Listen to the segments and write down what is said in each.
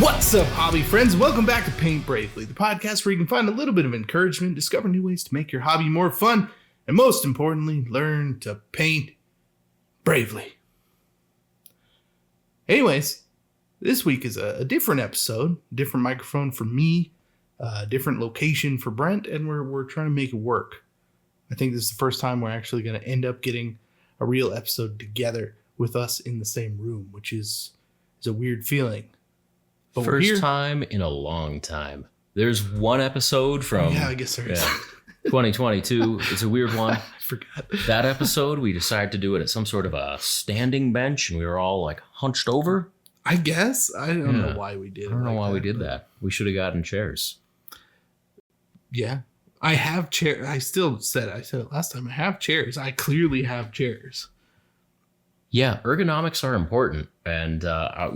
What's up, hobby friends? Welcome back to Paint Bravely, the podcast where you can find a little bit of encouragement, discover new ways to make your hobby more fun, and most importantly, learn to paint bravely. Anyways, this week is a different episode, different microphone for me, different location for Brent, and we're trying to make it work. I think this is the first time we're actually going to end up getting a real episode together with us in the same room, which is a weird feeling. But First time in a long time. There's one episode from I guess there is. 2022. It's a weird one. I forgot. That episode, we decided to do it at some sort of a standing bench, and we were all like hunched over. I guess. I don't know why we did it. I don't know why we did that. We should have gotten chairs. Yeah. I have chairs. I said it last time. I have chairs. I clearly have chairs. Yeah, ergonomics are important. And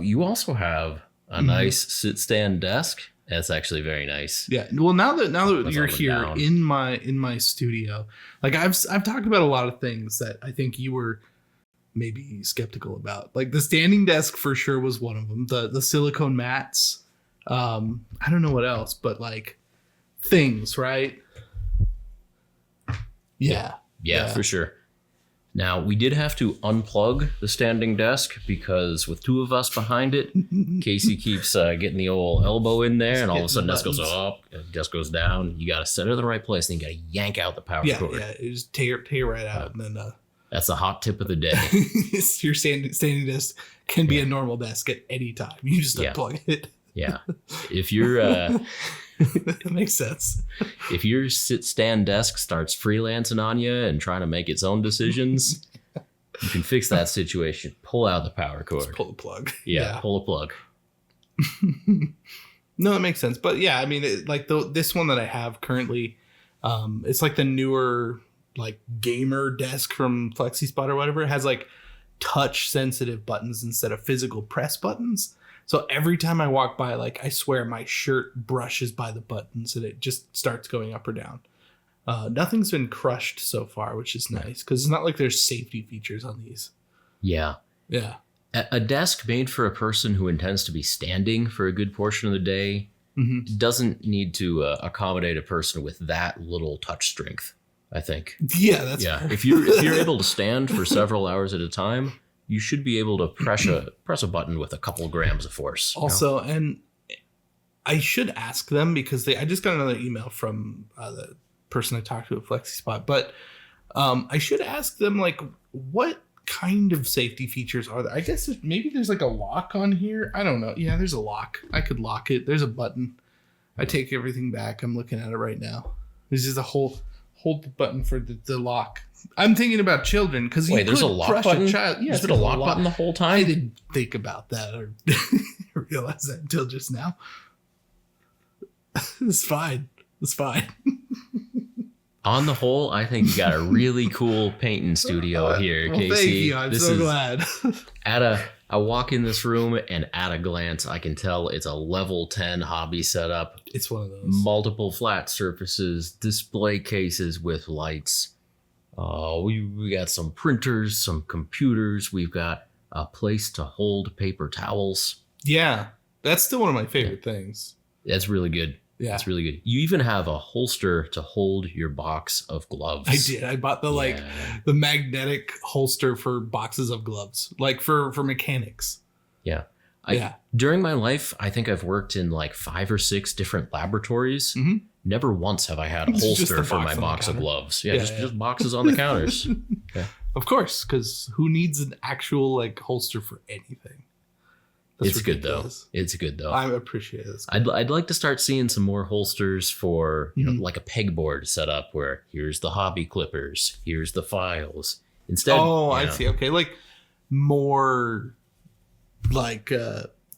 you also have a nice sit-stand desk. That's actually very nice. Yeah. Well, now that you're here in my studio, like I've talked about a lot of things that I think you were maybe skeptical about. Like the standing desk for sure was one of them. The silicone mats. I don't know what else, but like things, right? Yeah, for sure. Now, we did have to unplug the standing desk because with two of us behind it, Casey keeps getting the old elbow in there, and all of a sudden desk goes up, desk goes down. You got to set it in the right place, and you got to yank out the power cord. Yeah, it just tear right out. And then that's a hot tip of the day. Your standing desk can be a normal desk at any time. You just unplug it. Yeah. If you're... That makes sense. If your sit-stand desk starts freelancing on you and trying to make its own decisions, you can fix that situation. Pull out the power cord. Just pull the plug. Yeah, pull a plug. No, that makes sense. But yeah, I mean, this one that I have currently, it's like the newer like gamer desk from FlexiSpot or whatever. It has like touch-sensitive buttons instead of physical press buttons. So every time I walk by, like, I swear my shirt brushes by the buttons and it just starts going up or down. Nothing's been crushed so far, which is nice because it's not like there's safety features on these. Yeah. Yeah. A desk made for a person who intends to be standing for a good portion of the day doesn't need to accommodate a person with that little touch strength, I think. Yeah, that's fair. If you're able to stand for several hours at a time, you should be able to press a button with a couple of grams of force. Also, and I should ask them because I just got another email from the person I talked to at FlexiSpot, but I should ask them like what kind of safety features are there? I guess maybe there's like a lock on here. I don't know. Yeah, there's a lock. I could lock it. There's a button. I take everything back. I'm looking at it right now. This is a hold the button for the lock. I'm thinking about children because there's a lock button. Yeah, there's been a lock button the whole time. I didn't think about that or realize that until just now. It's fine. On the whole, I think you got a really cool painting studio here, Casey. Thank you. I'm so glad. I walk in this room and at a glance, I can tell it's a level 10 hobby setup. It's one of those. Multiple flat surfaces, display cases with lights. We got some printers, some computers. We've got a place to hold paper towels. Yeah, that's still one of my favorite things. That's really good. Yeah, that's really good. You even have a holster to hold your box of gloves. I did. I bought the magnetic holster for boxes of gloves, like for mechanics. Yeah. During my life, I think I've worked in like 5 or 6 different laboratories. Mm-hmm. Never once have I had a holster for my box of gloves. Yeah, just boxes on the counters. Okay. Of course, because who needs an actual like holster for anything? It's good though. I appreciate it. I'd like to start seeing some more holsters for like a pegboard setup where here's the hobby clippers, here's the files. Instead, I see. Okay, like more like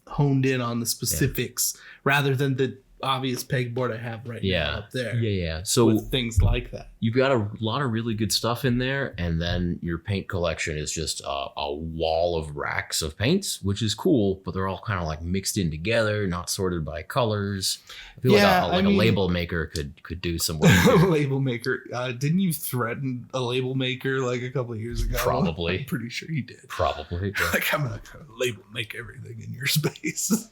honed in on the specifics rather than the obvious pegboard I have right now up there. Yeah. So with things like that. You've got a lot of really good stuff in there, and then your paint collection is just a wall of racks of paints, which is cool, but they're all kind of like mixed in together, not sorted by colors. I feel like a label maker could do some work. Label maker. Didn't you threaten a label maker like a couple of years ago? Probably. I'm pretty sure you did. Probably. Yeah. Like, I'm not going to label make everything in your space.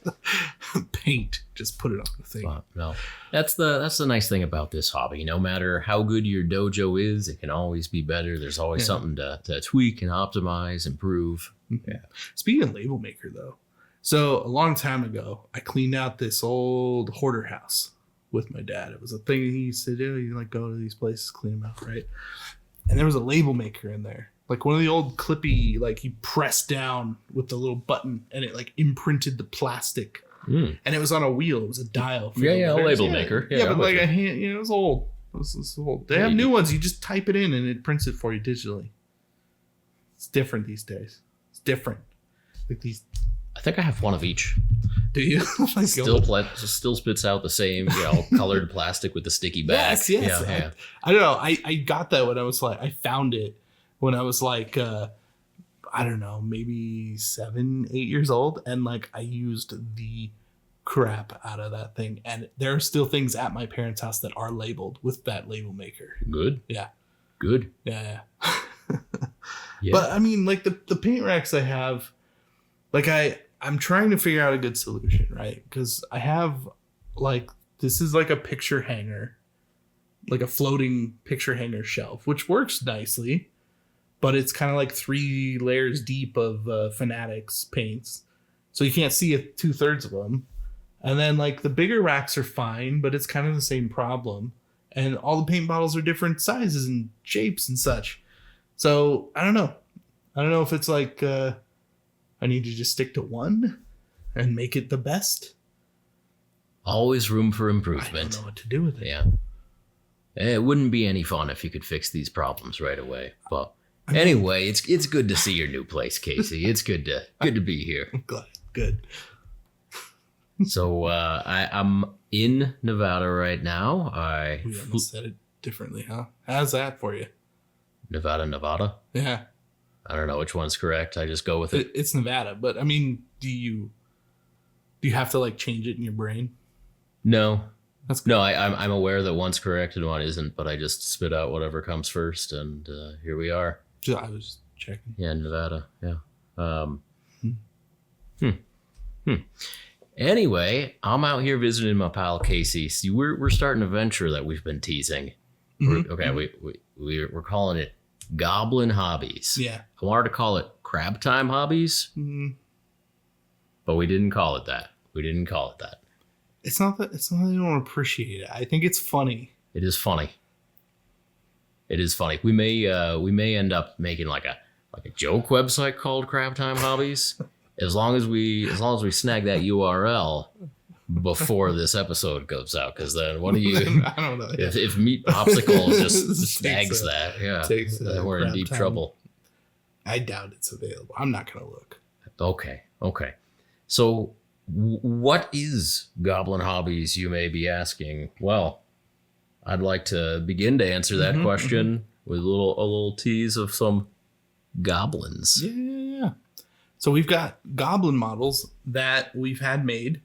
Paint. Just put it on the thing. No. That's the nice thing about this hobby. No matter how good your dojo is, it can always be better. There's always something to tweak and optimize, improve. Yeah. Speaking of label maker, though, so a long time ago, I cleaned out this old hoarder house with my dad. It was a thing he used to do. You like go to these places, clean them out, right? And there was a label maker in there, like one of the old clippy, like you press down with the little button, and it like imprinted the plastic. And it was on a wheel. It was a dial. For a label maker. Yeah, but like a hand, it was old. It was old. They have new ones. You just type it in and it prints it for you digitally. It's different these days. It's different. Like these. I think I have one of each. Do you? Still spits out the same, colored plastic with the sticky back. Yes. Yeah. I don't know. I got that when I was like, I found it when I was like, I don't know, maybe 7, 8 years old. And like I used the crap out of that thing. And there are still things at my parents' house that are labeled with that label maker. Good. Yeah. Good. Yeah. Yeah. But I mean, like the paint racks I have, like I'm trying to figure out a good solution, right? Because I have like, this is like a picture hanger, like a floating picture hanger shelf, which works nicely. But it's kind of like 3 layers deep of Fanatics paints. So you can't see 2/3 of them. And then like the bigger racks are fine, but it's kind of the same problem. And all the paint bottles are different sizes and shapes and such. So I don't know. I don't know if it's like I need to just stick to one and make it the best. Always room for improvement. I don't know what to do with it. Yeah. It wouldn't be any fun if you could fix these problems right away. But anyway, it's good to see your new place, Casey. It's good to be here. I'm glad. Good. So I'm in Nevada right now. We almost said it differently, huh? How's that for you? Nevada? Yeah. I don't know which one's correct. I just go with it. It's Nevada, but I mean, do you have to like change it in your brain? No. That's good. No, I'm aware that one's correct and one isn't, but I just spit out whatever comes first, and here we are. I was checking. Yeah, Nevada. Yeah. Anyway, I'm out here visiting my pal Casey. See, we're starting a venture that we've been teasing. Mm-hmm. We're calling it Goblin Hobbies. Yeah. I wanted to call it Crab Time Hobbies, but we didn't call it that. It's not that I don't appreciate it. I think it's funny. It is funny. We may end up making like a joke website called Crab Time Hobbies. As long as we snag that URL before this episode goes out, because then one of you, I don't know. If Meat Popsicle just snags that, then we're in deep trouble. I doubt it's available. I'm not gonna look. Okay. So, what is Goblin Hobbies? You may be asking. Well, I'd like to begin to answer that question with a little tease of some goblins. Yeah. So we've got goblin models that we've had made.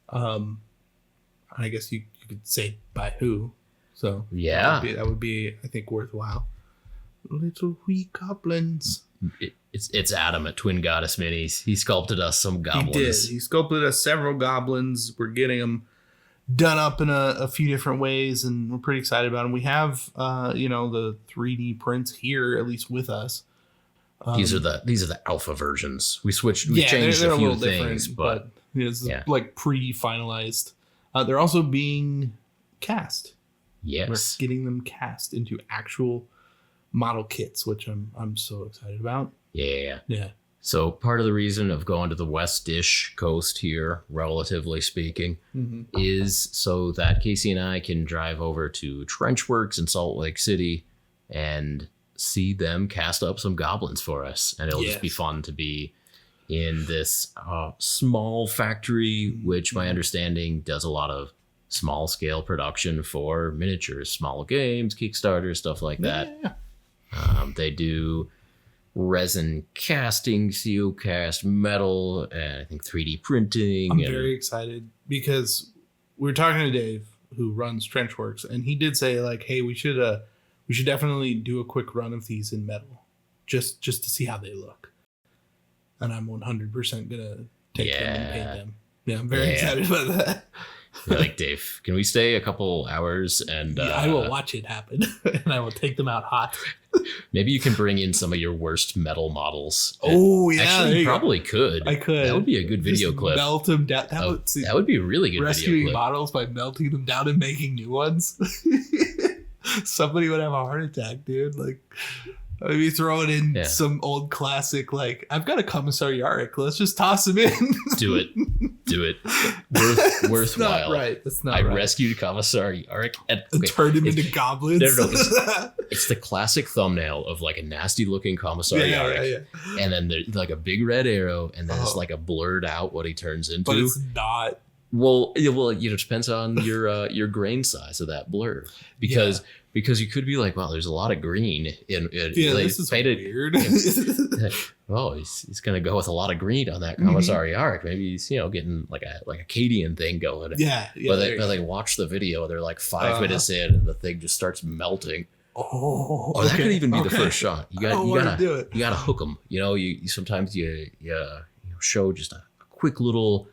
I guess you could say by who. So yeah, that would be I think worthwhile. Little wee goblins. It's Adam at Twin Goddess Minis. He sculpted us some goblins. He did. He sculpted us several goblins. We're getting them done up in a few different ways, and we're pretty excited about them. We have the 3D prints here, at least with us. These are the alpha versions. We changed a few things, but it's like pre-finalized. They're also being cast. Yes, we're getting them cast into actual model kits, which I'm so excited about. Yeah. So part of the reason of going to the West-ish coast here, relatively speaking, is so that Casey and I can drive over to Trenchworks in Salt Lake City and see them cast up some goblins for us. And it'll just be fun to be in this small factory, which my understanding does a lot of small scale production for miniatures, small games, Kickstarter, stuff like that. Yeah. They do resin casting, CO cast metal, and I think 3D printing. I'm very excited because we were talking to Dave, who runs Trenchworks, and he did say like, "Hey, we should definitely do a quick run of these in metal, just to see how they look." And I'm 100% gonna take them and paint them. Yeah, I'm very excited about that. You're like, Dave, can we stay a couple hours and I will watch it happen and I will take them out hot. Maybe you can bring in some of your worst metal models. Oh yeah, actually, you probably could. I could. That would be a good video clip. Melt them down. That would be a really good rescuing video clip. models by melting them down and making new ones. Somebody would have a heart attack, dude. Like, maybe throwing in some old classic, like, I've got a Commissar Yarrick. Let's just toss him in. Do it. Worthwhile. That's not I right. rescued Commissar Yarrick and turned him into goblins. It's the classic thumbnail of like a nasty looking Commissar Yarrick. Yeah. And then there's like a big red arrow, and then it's like a blurred out what he turns into. But it's not. Well, it depends on your grain size of that blur, because you could be like, wow, there's a lot of green in this is painted weird. Oh, he's gonna go with a lot of green on that Commissar Yarrick. Maybe he's getting like a Acadian thing going. But they watch the video. They're like 5 minutes in, and the thing just starts melting. Oh, that could even be the first shot. You gotta do it. You gotta hook them. You sometimes you show just a quick little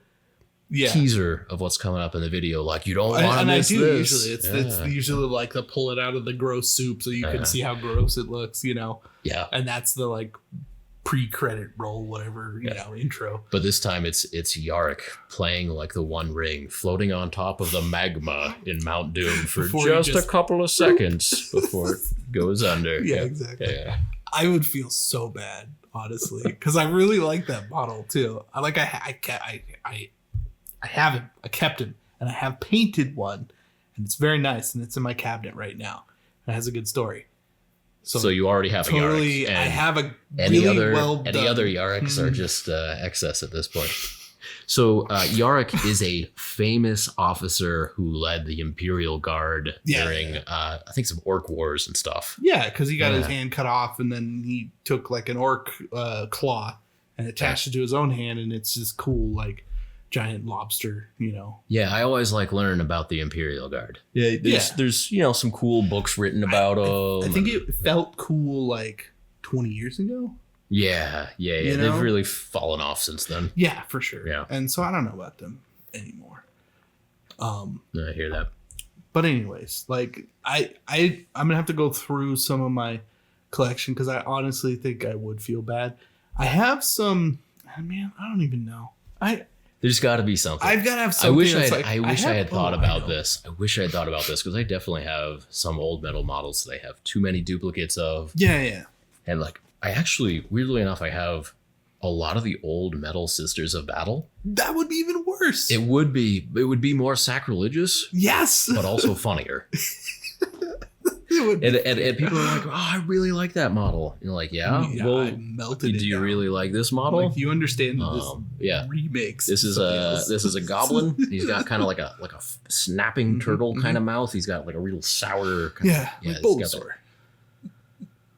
teaser of what's coming up in the video. Like, you don't want to miss this. Usually it's usually like the pull it out of the gross soup so you can see how gross it looks. Yeah, and that's the like pre-credit roll, whatever, intro. But this time it's Yarrick playing like the One Ring, floating on top of the magma in Mount Doom for just a couple of seconds before it goes under. Yeah, exactly. Yeah. I would feel so bad, honestly, because I really like that model too. I have him. I kept him, and I have painted one, and it's very nice, and it's in my cabinet right now. It has a good story. So you already have a Yarrick. I have a any really other well-done. Yarricks are just excess at this point. So Yarrick is a famous officer who led the Imperial Guard during I think some orc wars and stuff. Yeah, because he got his hand cut off, and then he took like an orc claw and attached it to his own hand, and it's this cool like giant lobster, Yeah, I always like learning about the Imperial Guard. Yeah, there's some cool books written about them. I think it felt cool like 20 years ago. Yeah. They've really fallen off since then. Yeah, for sure. Yeah. And so I don't know about them anymore. I hear that. But anyways, like I'm gonna have to go through some of my collection because I honestly think I would feel bad. I have some. Man, I don't even know. There's got to be something. I've got to have something. I wish I had thought about this. I wish I had thought about this because I definitely have some old metal models that I have too many duplicates of. Yeah. And like, I actually, weirdly enough, I have a lot of the old metal Sisters of Battle. That would be even worse. It would be more sacrilegious. Yes. But also funnier. And people are like, oh, I really like that model. And you're like, yeah, well, I melted do you really like this model? Like, you understand that this remakes. This is a goblin. He's got kind of like a snapping turtle kind of mouth. He's got like a real sour. Like Bulbasaur.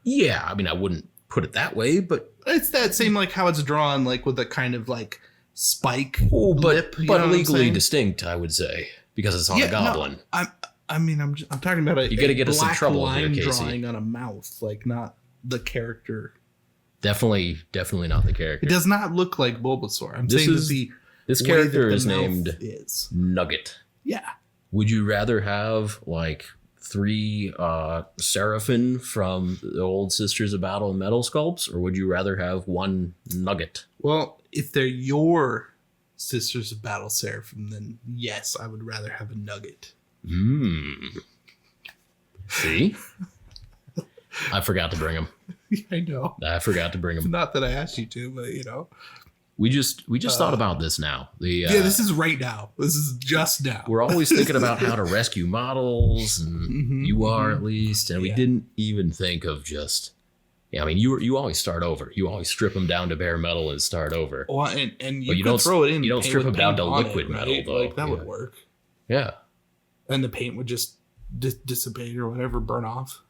Yeah, I mean, I wouldn't put it that way, but it's that same like how it's drawn, like with a kind of like spike lip, but legally distinct, I would say, because it's on a goblin. No, I'm talking about you got to get us in trouble line here, Casey. Drawing on a mouth, like not the character. Definitely not the character. It does not look like Bulbasaur. I'm saying this character is named Nugget. Yeah. Would you rather have like 3 Seraphim from the old Sisters of Battle and Metal sculpts, or would you rather have 1 Nugget? Well, if they're your Sisters of Battle Seraphim, then yes, I would rather have a Nugget. See? I forgot to bring them. I know. I forgot to bring them. Not that I asked you to, but We just thought about this now. This is right now. This is just now. We're always thinking about how to rescue models, and you are at least, and we didn't even think of just. Yeah, I mean, you always start over. You always strip them down to bare metal and start over. Well, and you don't throw it in. You don't strip them down to liquid metal, though. Like that would work. Yeah. And the paint would just dissipate or whatever, burn off.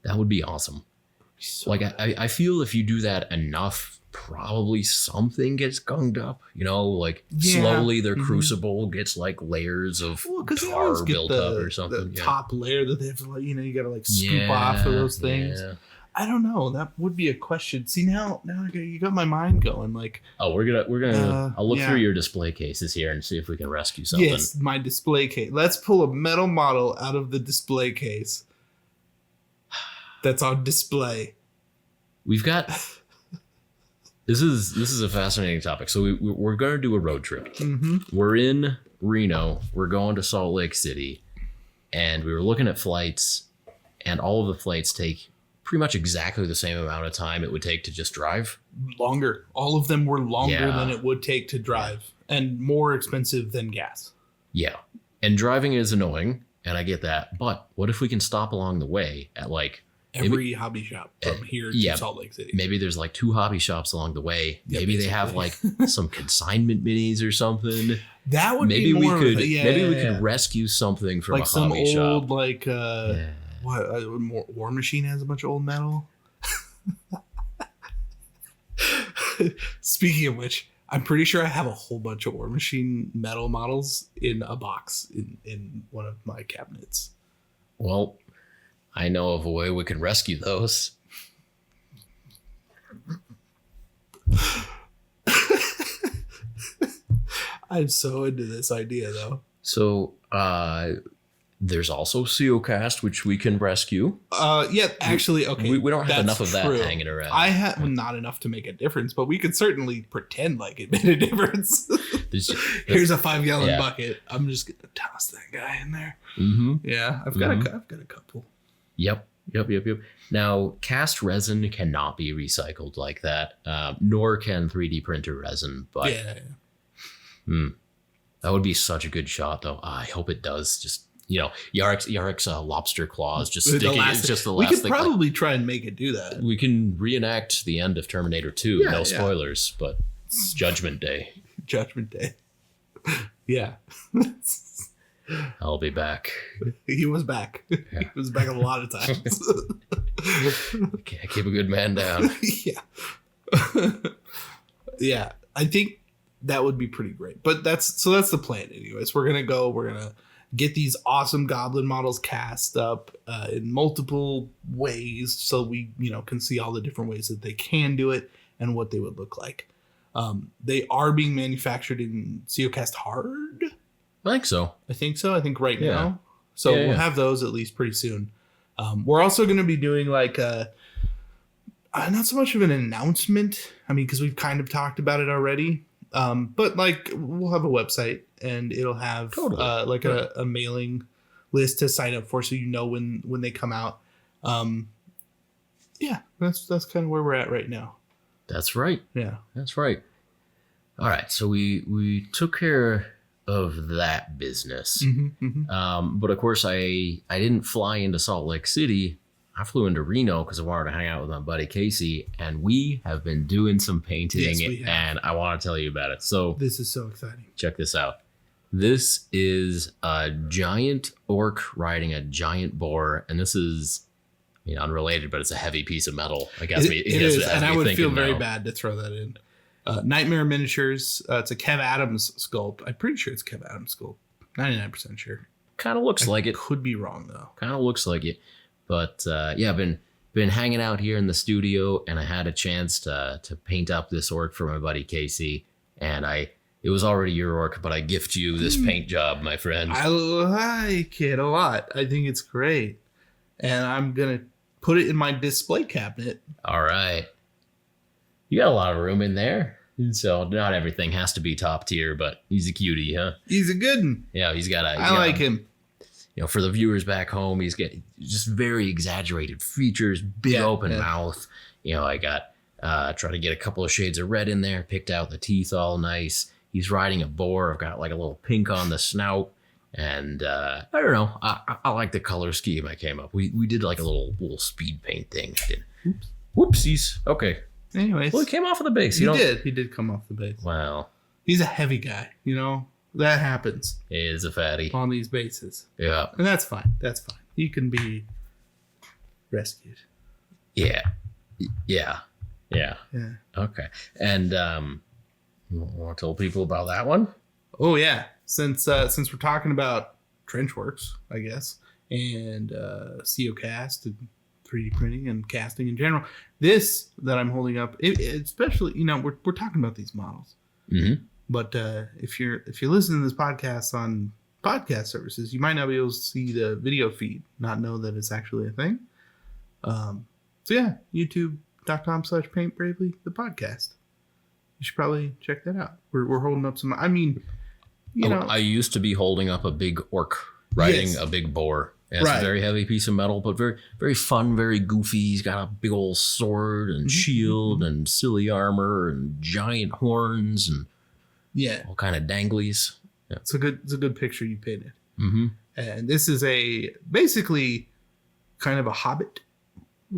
That would be awesome. So like I feel if you do that enough, probably something gets gunged up. You know, like slowly their crucible gets like layers of tar built up or something. The top layer that they have to, you got to like scoop off of those things. Yeah. I don't know. That would be a question. See, now you got my mind going. Like, oh, we're gonna. I'll look through your display cases here and see if we can rescue something. Yes, my display case. Let's pull a metal model out of the display case. That's on display. We've got. This is a fascinating topic. So we're gonna do a road trip. Mm-hmm. We're in Reno. We're going to Salt Lake City, and we were looking at flights, and all of the flights take pretty much exactly the same amount of time it would take to just drive. Longer. All of them were longer than it would take to drive and more expensive than gas. Yeah. And driving is annoying, and I get that. But what if we can stop along the way at like every hobby shop from here to Salt Lake City? Maybe there's like 2 hobby shops along the way. Maybe they have like some consignment minis or something. That would maybe be more we could rescue something from like a hobby some old shop. What War Machine has a bunch of old metal. Speaking of which, I'm pretty sure I have a whole bunch of War Machine metal models in a box in one of my cabinets. Well, I know of a way we can rescue those. I'm so into this idea, though. So, there's also CeoCast, which we can rescue. Actually, okay. We don't have enough of that hanging around. I have not enough to make a difference, but we could certainly pretend like it made a difference. Here's a 5-gallon bucket. I'm just gonna toss that guy in there. Mm-hmm. Yeah, I've got a couple. Yep. Now, cast resin cannot be recycled like that, nor can 3D printer resin. But that would be such a good shot, though. I hope it does. Just Yarek's lobster claws just sticking. It's just the last thing. We could probably try and make it do that. We can reenact the end of Terminator 2. No spoilers, but it's Judgment Day. Judgment Day. Yeah. I'll be back. He was back. Yeah. He was back a lot of times. Can't keep a good man down. Yeah. I think that would be pretty great. But that's the plan anyways. We're gonna get these awesome goblin models cast up in multiple ways so we can see all the different ways that they can do it and what they would look like. They are being manufactured in CeoCast hard. I think so. I think right now. So we'll have those at least pretty soon. We're also going to be doing like not so much of an announcement. I mean, because we've kind of talked about it already. But like we'll have a website and it'll have a mailing list to sign up for, so when they come out. That's kind of where we're at right now. That's right. Yeah, that's right. All right, so we took care of that business. But of course, I didn't fly into Salt Lake City. I flew into Reno because I wanted to hang out with my buddy Casey, and we have been doing some painting, and I want to tell you about it. So this is so exciting. Check this out. This is a giant orc riding a giant boar, and this is, unrelated, but it's a heavy piece of metal. It is, and I would feel very bad to throw that in. Nightmare Miniatures. It's a Kev Adams sculpt. I'm pretty sure it's Kev Adams sculpt. 99% sure. Kind of looks like it. Could be wrong though. Kind of looks like it. But I've been hanging out here in the studio, and I had a chance to paint up this orc for my buddy Casey, and it was already your orc, but I gift you this paint job, my friend. I like it a lot. I think it's great, and I'm gonna put it in my display cabinet. All right, you got a lot of room in there, so not everything has to be top tier, but he's a cutie, huh? He's a good one. Yeah, he's got I like him. For the viewers back home, he's got just very exaggerated features, big open mouth. I got try to get a couple of shades of red in there, picked out the teeth all nice. He's riding a boar. I've got like a little pink on the snout, and I don't know. I like the color scheme I came up. We did like a little speed paint thing. Whoopsies. Okay. Anyways, well, he came off of the base. He did come off the base. Wow. He's a heavy guy. That happens He is a fatty. on these bases. Yeah. And that's fine. That's fine. He can be rescued. Yeah. Yeah. Yeah. Yeah. Okay. And you want to tell people about that one? Oh yeah. Since we're talking about trench works, I guess, and COcast and 3D printing and casting in general, this that I'm holding up, especially, we're talking about these models. Mm-hmm. But if you're listening to this podcast on podcast services, you might not be able to see the video feed, not know that it's actually a thing. So yeah, youtube.com/Paint Bravely the podcast. You should probably check that out. We're holding up some. I mean, I used to be holding up a big orc riding a big boar. And it's a very heavy piece of metal, but very, very fun, very goofy. He's got a big old sword and shield and silly armor and giant horns and all kind of danglies. Yeah. It's a good picture you painted. Mm-hmm. And this is basically kind of a hobbit.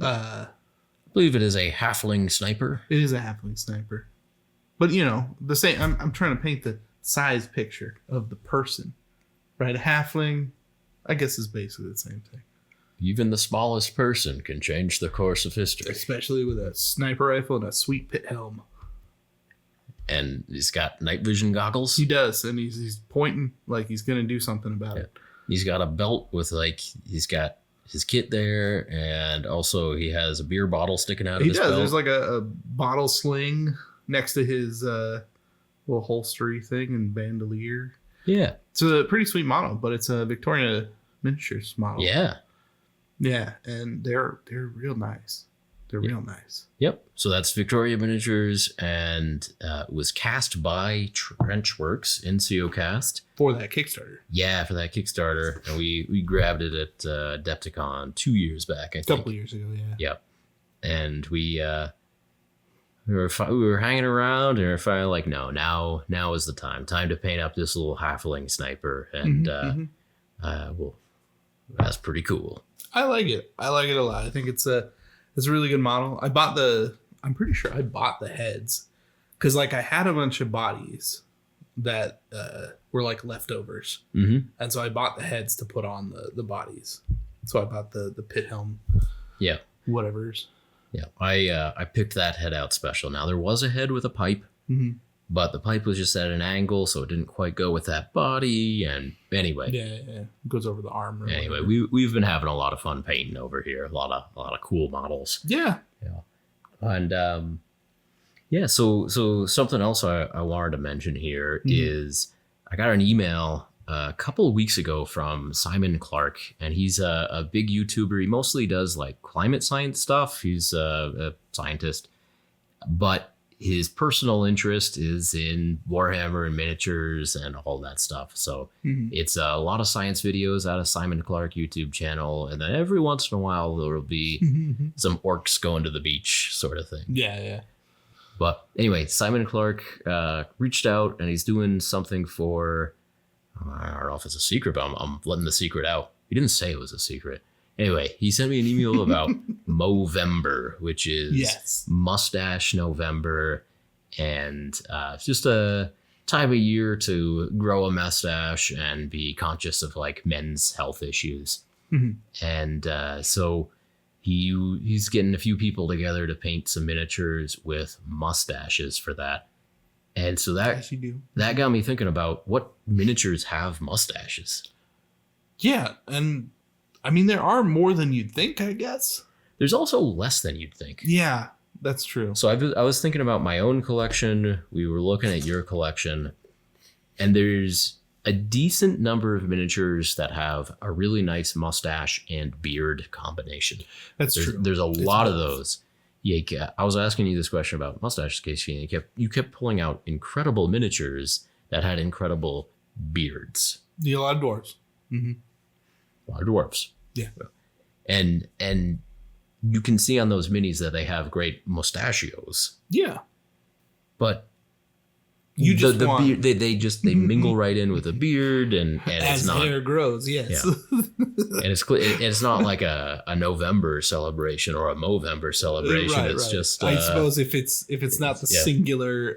I believe it is a halfling sniper. It is a halfling sniper. But the same. I'm trying to paint the size picture of the person, right? A halfling, I guess, is basically the same thing. Even the smallest person can change the course of history. Especially with a sniper rifle and a sweet pit helm. And he's got night vision goggles. He does, and he's pointing like he's going to do something about it. He's got a belt with he's got his kit there, and also he has a beer bottle sticking out of his belt. There's like a bottle sling next to his little holstery thing and bandolier. Yeah. It's a pretty sweet model, but it's a Victoria Miniatures model. Yeah. Yeah, and they're real nice. They're real nice. Yep. So that's Victoria Miniatures, and it was cast by Trenchworks in COcast. For that Kickstarter. Yeah, for that Kickstarter. And we grabbed it at Adepticon 2 years back, I think. A couple of years ago, yeah. Yep. And we were hanging around, and we were finally like, no, now is the time to paint up this little halfling sniper, and well, that's pretty cool. I like it a lot. I think it's a really good model. I'm pretty sure I bought the heads because I had a bunch of bodies that were like leftovers, and so I bought the heads to put on the bodies. So I bought the pit helm, whatever's. Yeah, I picked that head out special. Now, there was a head with a pipe, but the pipe was just at an angle, so it didn't quite go with that body. And anyway. Yeah. It goes over the arm. Anyway, we've been having a lot of fun painting over here. A lot of cool models. Yeah. And, so something else I wanted to mention here is I got an email a couple of weeks ago from Simon Clark, and he's a big YouTuber. He mostly does climate science stuff. He's a scientist, but his personal interest is in Warhammer and miniatures and all that stuff. So it's a lot of science videos out of Simon Clark YouTube channel, and then every once in a while there will be some orcs going to the beach sort of thing. Yeah. But anyway, Simon Clark reached out, and he's doing something for, I don't know if it's a secret, but I'm letting the secret out. He didn't say it was a secret. Anyway, he sent me an email about Movember, which is Mustache November. And it's just a time of year to grow a mustache and be conscious of men's health issues. And so he's getting a few people together to paint some miniatures with mustaches for that. And so that got me thinking about what miniatures have mustaches. Yeah, and I mean, there are more than you'd think, I guess. There's also less than you'd think. Yeah, that's true. So I was thinking about my own collection. We were looking at your collection, and there's a decent number of miniatures that have a really nice mustache and beard combination. That's true. There's a lot of those. Yeah, I was asking you this question about mustaches, Casey, and you kept pulling out incredible miniatures that had incredible beards. Yeah, a lot of dwarves. A lot of dwarves. Yeah. And you can see on those minis that they have great mustachios. Yeah. But you just the beard, they mingle right in with the beard, and as it's not hair grows. Yes. Yeah. And it's not like a November celebration or a Movember celebration. It's just I suppose if it's not the singular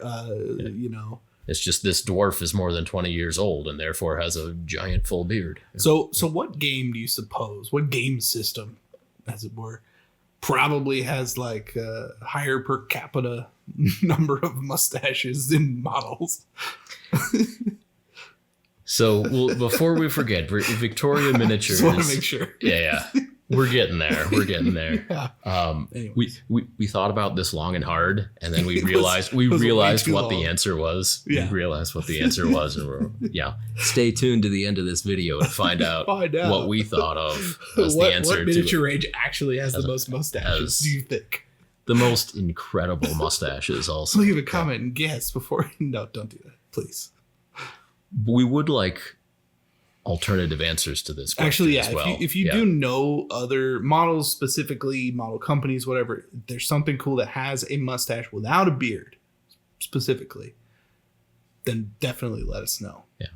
It's just this dwarf is more than 20 years old and therefore has a giant full beard. So what game do you suppose? What game system, as it were, probably has like a higher per capita number of mustaches in models? So before we forget, Victoria Miniatures. Just want to make sure. Yeah. We're getting there. Yeah. We thought about this long and hard, and then we realized what the answer was. Yeah. We realized what the answer was, and stay tuned to the end of this video to find out what we thought of as the answer. What miniature range actually has the most mustaches? Do you think the most incredible mustaches? Also, leave a comment and guess before. No, don't do that, please. We would like alternative answers to this question. Actually, yeah. As well. If you do know other models, specifically model companies, whatever, there's something cool that has a mustache without a beard, specifically, then definitely let us know. Yeah,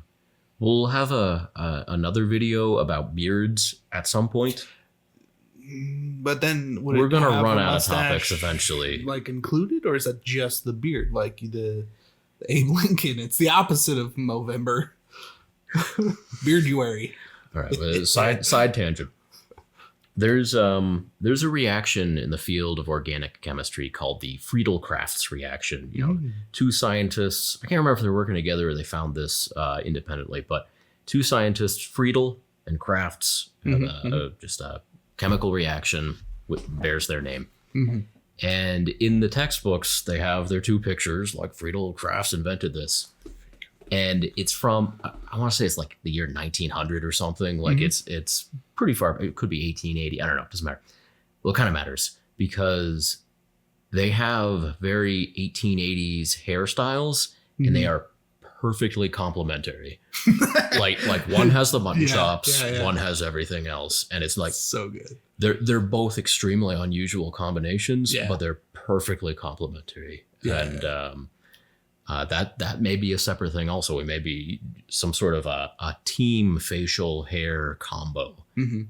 we'll have another video about beards at some point. But then we're gonna run out of topics eventually. Like included, or is that just the beard? Like the Abe Lincoln? It's the opposite of Movember. Bearduary. All right, well, side tangent. There's a reaction in the field of organic chemistry called the Friedel-Crafts reaction. Two scientists, I can't remember if they're working together or they found this independently, but two scientists, Friedel and Crafts, just a chemical reaction bears their name. And in the textbooks, they have their two pictures, like Friedel Crafts invented this. And it's from, I want to say it's like the year 1900 or something. Like it's pretty far. It could be 1880. I don't know. It doesn't matter. Well, it kind of matters because they have very 1880s hairstyles and they are perfectly complementary. like one has the mutton chops, one has everything else. And it's like so good. They're both extremely unusual combinations, but they're perfectly complementary. That may be a separate thing also. It may be some sort of a team facial hair combo.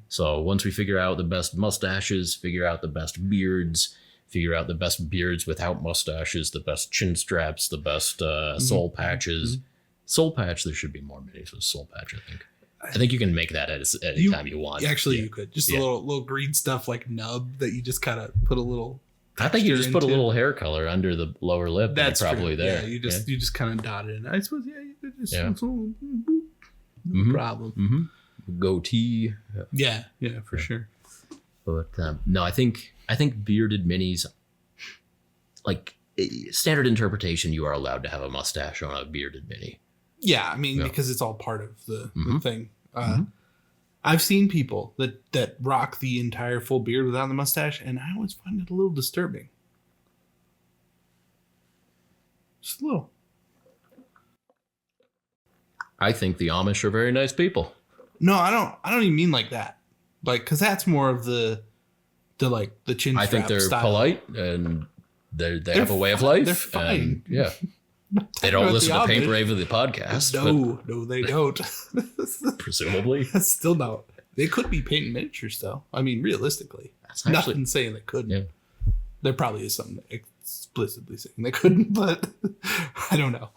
So once we figure out the best mustaches, figure out the best beards, figure out the best beards without mustaches, the best chin straps, the best soul patches. Soul patch, there should be more minis with soul patch, I think. I think you can make that at any time you want. Actually, you could. Just a little green stuff like nub that you just kind of put a little... I think you just put a little hair color under the lower lip. That's probably true. There. Yeah, you just kind of dot it in. I suppose, you could just no problem. Goatee. Yeah, for sure. But no, I think bearded minis, like standard interpretation, you are allowed to have a mustache on a bearded mini. Yeah, I mean because it's all part of the thing. I've seen people that rock the entire full beard without the mustache, and I always find it a little disturbing. Just a little. I think the Amish are very nice people. No, I don't even mean like that. Like, because that's more of the chin strap. I think they're style. Polite and they have a way of life. They're fine. And, they don't listen to Paint Brave of the podcast. No, they don't. Presumably. Still no. They could be painting miniatures, though. I mean, realistically. That's actually, nothing saying they couldn't. Yeah. There probably is something explicitly saying they couldn't, but I don't know.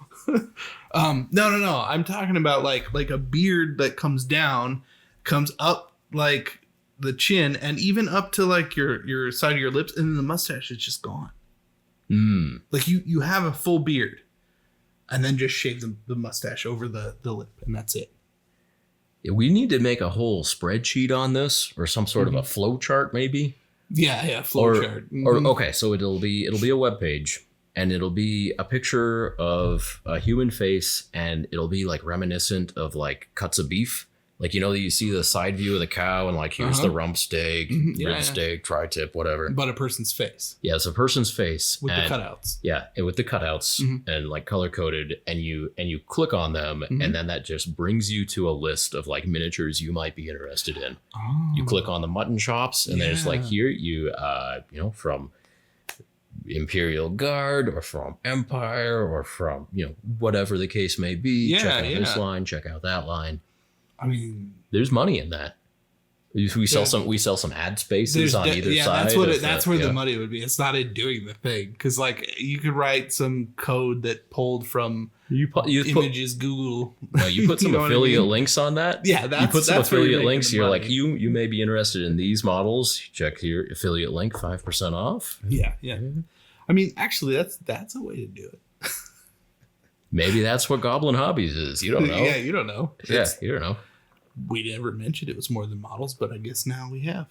No. I'm talking about like a beard that comes down, comes up like the chin, and even up to like your side of your lips, and then the mustache is just gone. Like you have a full beard. And then just shave the mustache over the lip, and that's it. We need to make a whole spreadsheet on this, or some sort of a flow chart, maybe. Yeah, flow chart. Or okay, so it'll be a web page, and it'll be a picture of a human face, and it'll be like reminiscent of like cuts of beef. Like, you see the side view of the cow, and like here's the rump steak, rib steak, tri-tip, whatever. But a person's face. Yeah, it's a person's face with the cutouts. Yeah, and with the cutouts and like color coded, and you click on them, and then that just brings you to a list of like miniatures you might be interested in. Oh. You click on the mutton chops, and there's like here from Imperial Guard or from Empire or from whatever the case may be. Yeah, check out this line, check out that line. I mean, there's money in that. We sell some ad spaces on either side. That's where the money would be. It's not in doing the thing, because like you could write some code that pulled from You put You put- images, Google. No, you put some You know what I affiliate mean? links on that. Yeah, You put some that's where affiliate making links. the You're money. like, you may be interested in these models. Check here, affiliate link, 5% off. Yeah. I mean, actually, that's a way to do it. Maybe that's what Goblin Hobbies is. You don't know. Yeah, you don't know. Yeah, you don't know. We never mentioned it was more than models, but I guess now we have.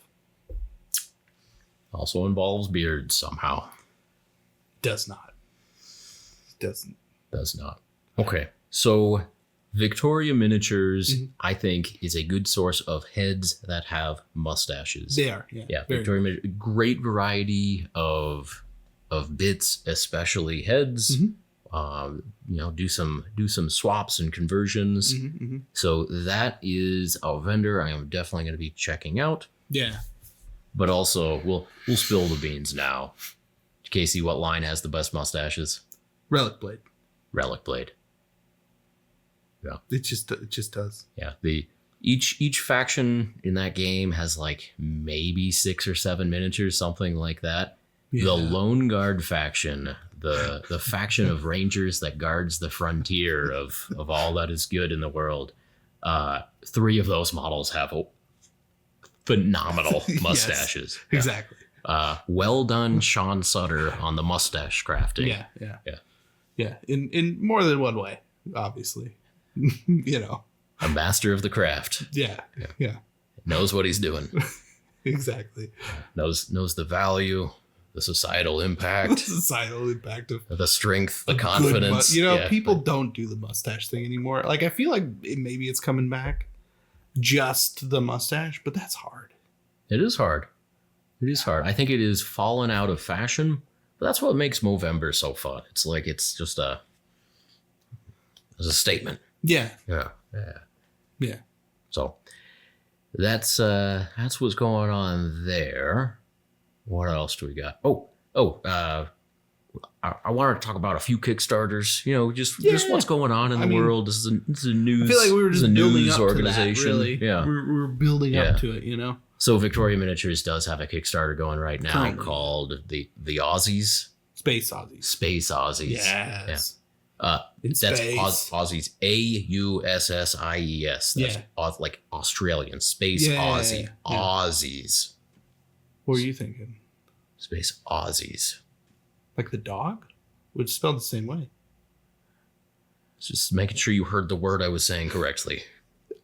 Also involves beards somehow. Does not. Doesn't. Does not. Okay, so Victoria Miniatures, I think, is a good source of heads that have mustaches. They are. Yeah. Very Victoria Miniatures, great variety of bits, especially heads. Do some swaps and conversions. So that is a vendor I am definitely going to be checking out. Yeah. But also, we'll spill the beans now. Casey, what line has the best mustaches? Relic Blade. Relic Blade. Yeah. It just does. Yeah. Each faction in that game has like maybe 6 or 7 miniatures, something like that. Yeah. The Lone Guard faction, the faction of rangers that guards the frontier of all that is good in the world. 3 of those models have phenomenal mustaches. Yes, exactly. Well done, Sean Sutter, on the mustache crafting. Yeah. In more than one way, obviously. A master of the craft. Yeah. Knows what he's doing. Exactly. Knows the value, the societal impact, Societal impact of the strength, the a good confidence. people don't do the mustache thing anymore. Like, I feel like maybe it's coming back, just the mustache, but that's hard. It is hard. It is hard. I think it is fallen out of fashion, but that's what makes Movember so fun. It's like it's just a statement. Yeah. Yeah. So that's what's going on there. What else do we got? I want to talk about a few Kickstarters. Just what's going on in the world. This is a news. I feel like we were just building up organization. to that, really. Yeah, we're building up to it. So Victoria Miniatures does have a Kickstarter going right now called the Aussies. Space Aussies. Space Aussies. Yes. That's Aussies. AUSSIES. That's like Australian. Space Aussie. Yeah. Aussies. What were you thinking? Space Aussies. Like the dog? Which is spelled the same way. Just making sure you heard the word I was saying correctly.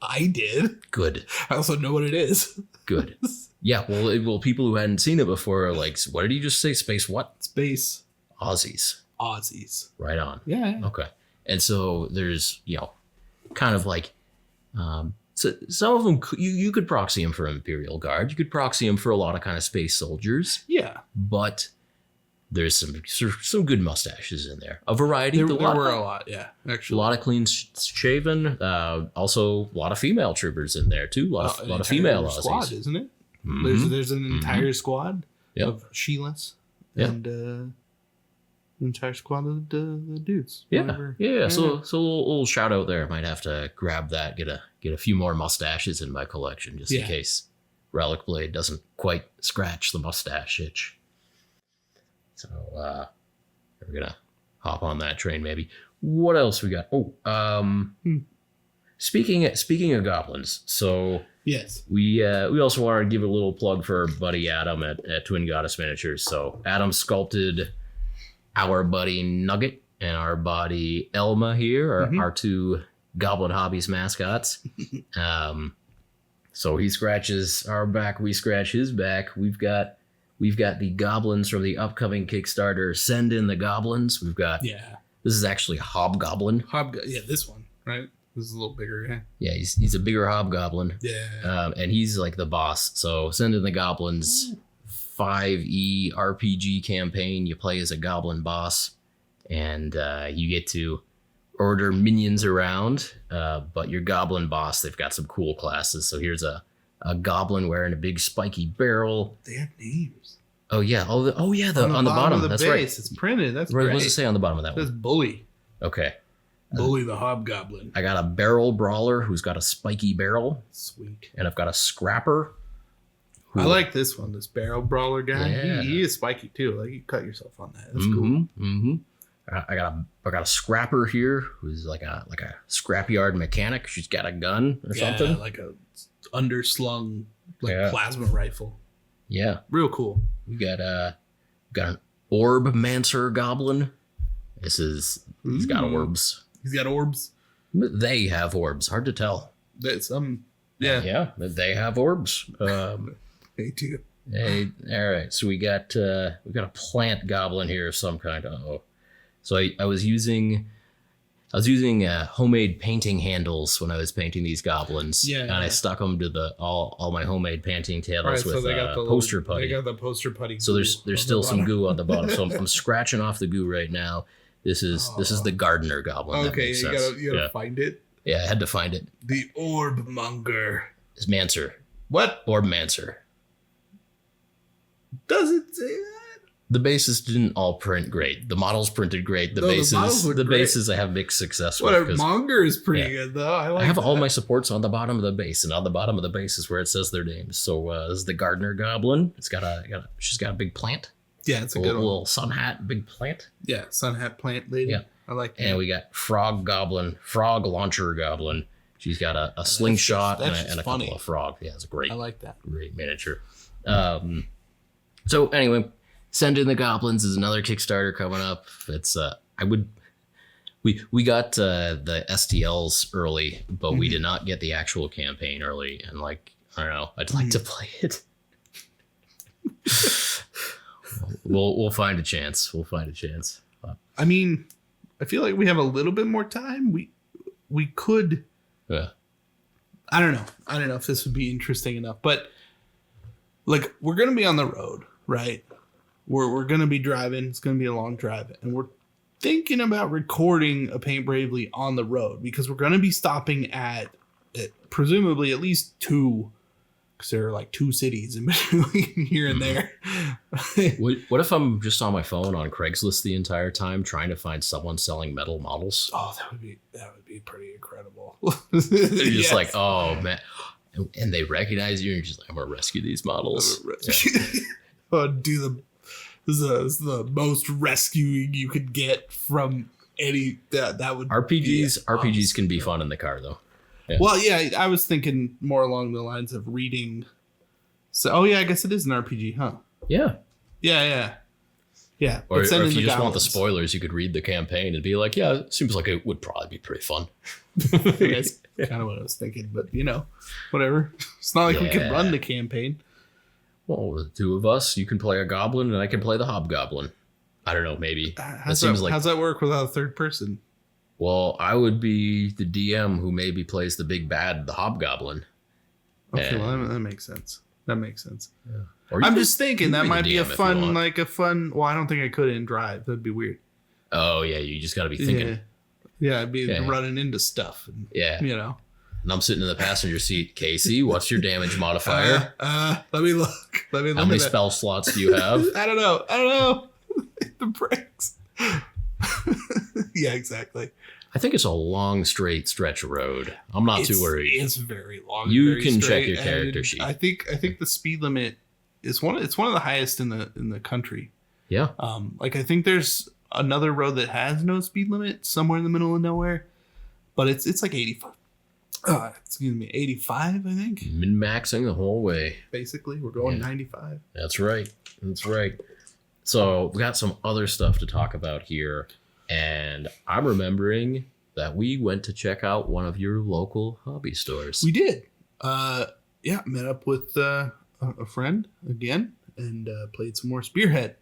I did. Good. I also know what it is. Good. Yeah, well, people who hadn't seen it before are like, what did you just say? Space what? Space Aussies. Right on. Yeah. Okay. And so there's, kind of like, so some of them, you could proxy them for Imperial Guard. You could proxy them for a lot of kind of space soldiers. Yeah. But there's some good mustaches in there. A variety. There were a lot, yeah, actually. A lot of clean shaven. Also, a lot of female troopers in there, too. A lot of female Aussies. Squad, isn't it? There's an entire squad of Sheilas and an entire squad of the dudes. Yeah. So a little shout out there. Might have to grab that, get a few more mustaches in my collection just in case Relic Blade doesn't quite scratch the mustache itch. So we're gonna hop on that train maybe. What else we got? Speaking of goblins, so yes, we also wanted to give a little plug for our buddy Adam at Twin Goddess Miniatures. So Adam sculpted our buddy Nugget and our buddy Elma here, our 2 Goblin Hobbies mascots. So he scratches our back, we scratch his back. We've got the goblins from the upcoming Kickstarter. Send in the goblins. We've got this is actually Hobgoblin. This one, right? This is a little bigger guy. Yeah, he's a bigger Hobgoblin. Yeah. And he's like the boss. So send in the goblins. 5e RPG campaign. You play as a goblin boss, and you get to order minions around. But your goblin boss, they've got some cool classes. So here's a goblin wearing a big spiky barrel. They have names. Oh yeah. On the bottom of the that's base, right. It's printed. That's What great. does it say on the bottom of that It says one? Bully. Okay. Bully the Hobgoblin. I got a barrel brawler who's got a spiky barrel. Sweet. And I've got a scrapper. I like this one, this barrel brawler guy. Yeah. He is spiky too. Like, you cut yourself on that. That's cool. Mm-hmm. I got a scrapper here who's like a scrapyard mechanic. She's got a gun or something. Like a underslung plasma rifle. Yeah. Real cool. We got an orb mancer goblin. He's got orbs. He's got orbs. They have orbs. Hard to tell. That's Yeah, they have orbs. They do. Hey, all right. So we got a plant goblin here of some kind. So I was using homemade painting handles when I was painting these goblins. Yeah. And I stuck them to all my homemade painting handles with they got the poster putty. They got the poster putty. So there's still some goo on the bottom. So I'm scratching off the goo right now. This is the gardener goblin. Okay, you gotta find it. Yeah, I had to find it. The orb monger. It's Mancer. What? Orb Mancer. Does it say that? The bases didn't all print great. The models printed great. The bases I have mixed success with. Whatever. Monger is pretty good though. I have all my supports on the bottom of the base, and on the bottom of the base is where it says their names. So this is the gardener goblin. She's got a big plant. Yeah, it's a good little sun hat, big plant. Yeah, sun hat plant lady. Yeah, I like that. And we got frog launcher goblin. She's got a slingshot and a couple of frogs. Yeah, it's great. I like that. Great miniature. So anyway, Send in the Goblins is another Kickstarter coming up. It's we got the STLs early, but we did not get the actual campaign early. And I don't know, I'd like to play it. We'll find a chance. We'll find a chance. I mean, I feel like we have a little bit more time. We could. Yeah. I don't know if this would be interesting enough, but we're gonna be on the road, right? We're gonna be driving. It's gonna be a long drive, and we're thinking about recording a Paint Bravely on the road because we're gonna be stopping at presumably at least two. Because there are 2 cities in between here and there. What if I'm just on my phone on Craigslist the entire time trying to find someone selling metal models? Oh, that would be pretty incredible. They're just like, oh man, and they recognize you, and you're just like, I'm gonna rescue these models. This is the most rescuing you could get from any that would. RPGs can be fun in the car though. Yeah. Well, yeah, I was thinking more along the lines of reading. So, I guess it is an RPG, huh? Yeah. Yeah. Or if you just want the spoilers, you could read the campaign and be like, yeah, it seems like it would probably be pretty fun. That's kind of what I was thinking, but whatever. It's not like we could run the campaign. Well, the 2 of us, you can play a goblin and I can play the hobgoblin. I don't know, maybe. How's that work without a third person? Well, I would be the DM who maybe plays the big bad, the hobgoblin. Okay, well, that makes sense. Yeah. I'm just thinking that might be a fun. Well, I don't think I could in drive. That'd be weird. Oh yeah, you just got to be thinking. Yeah, I'd be running into stuff. And, And I'm sitting in the passenger seat. Casey, what's your damage modifier? Let me look. How many spell slots do you have? I don't know. The brakes. Yeah, exactly. I think it's a long, straight stretch of road. I'm not too worried. It's very long. You can check your character sheet. I think the speed limit is one of the highest in the country. Yeah. I think there's another road that has no speed limit somewhere in the middle of nowhere, but it's 85. 85, I think. Min-maxing the whole way. Basically, we're going 95. That's right. So we got some other stuff to talk about here. And I'm remembering that we went to check out one of your local hobby stores. We did. Met up with a friend again and played some more Spearhead.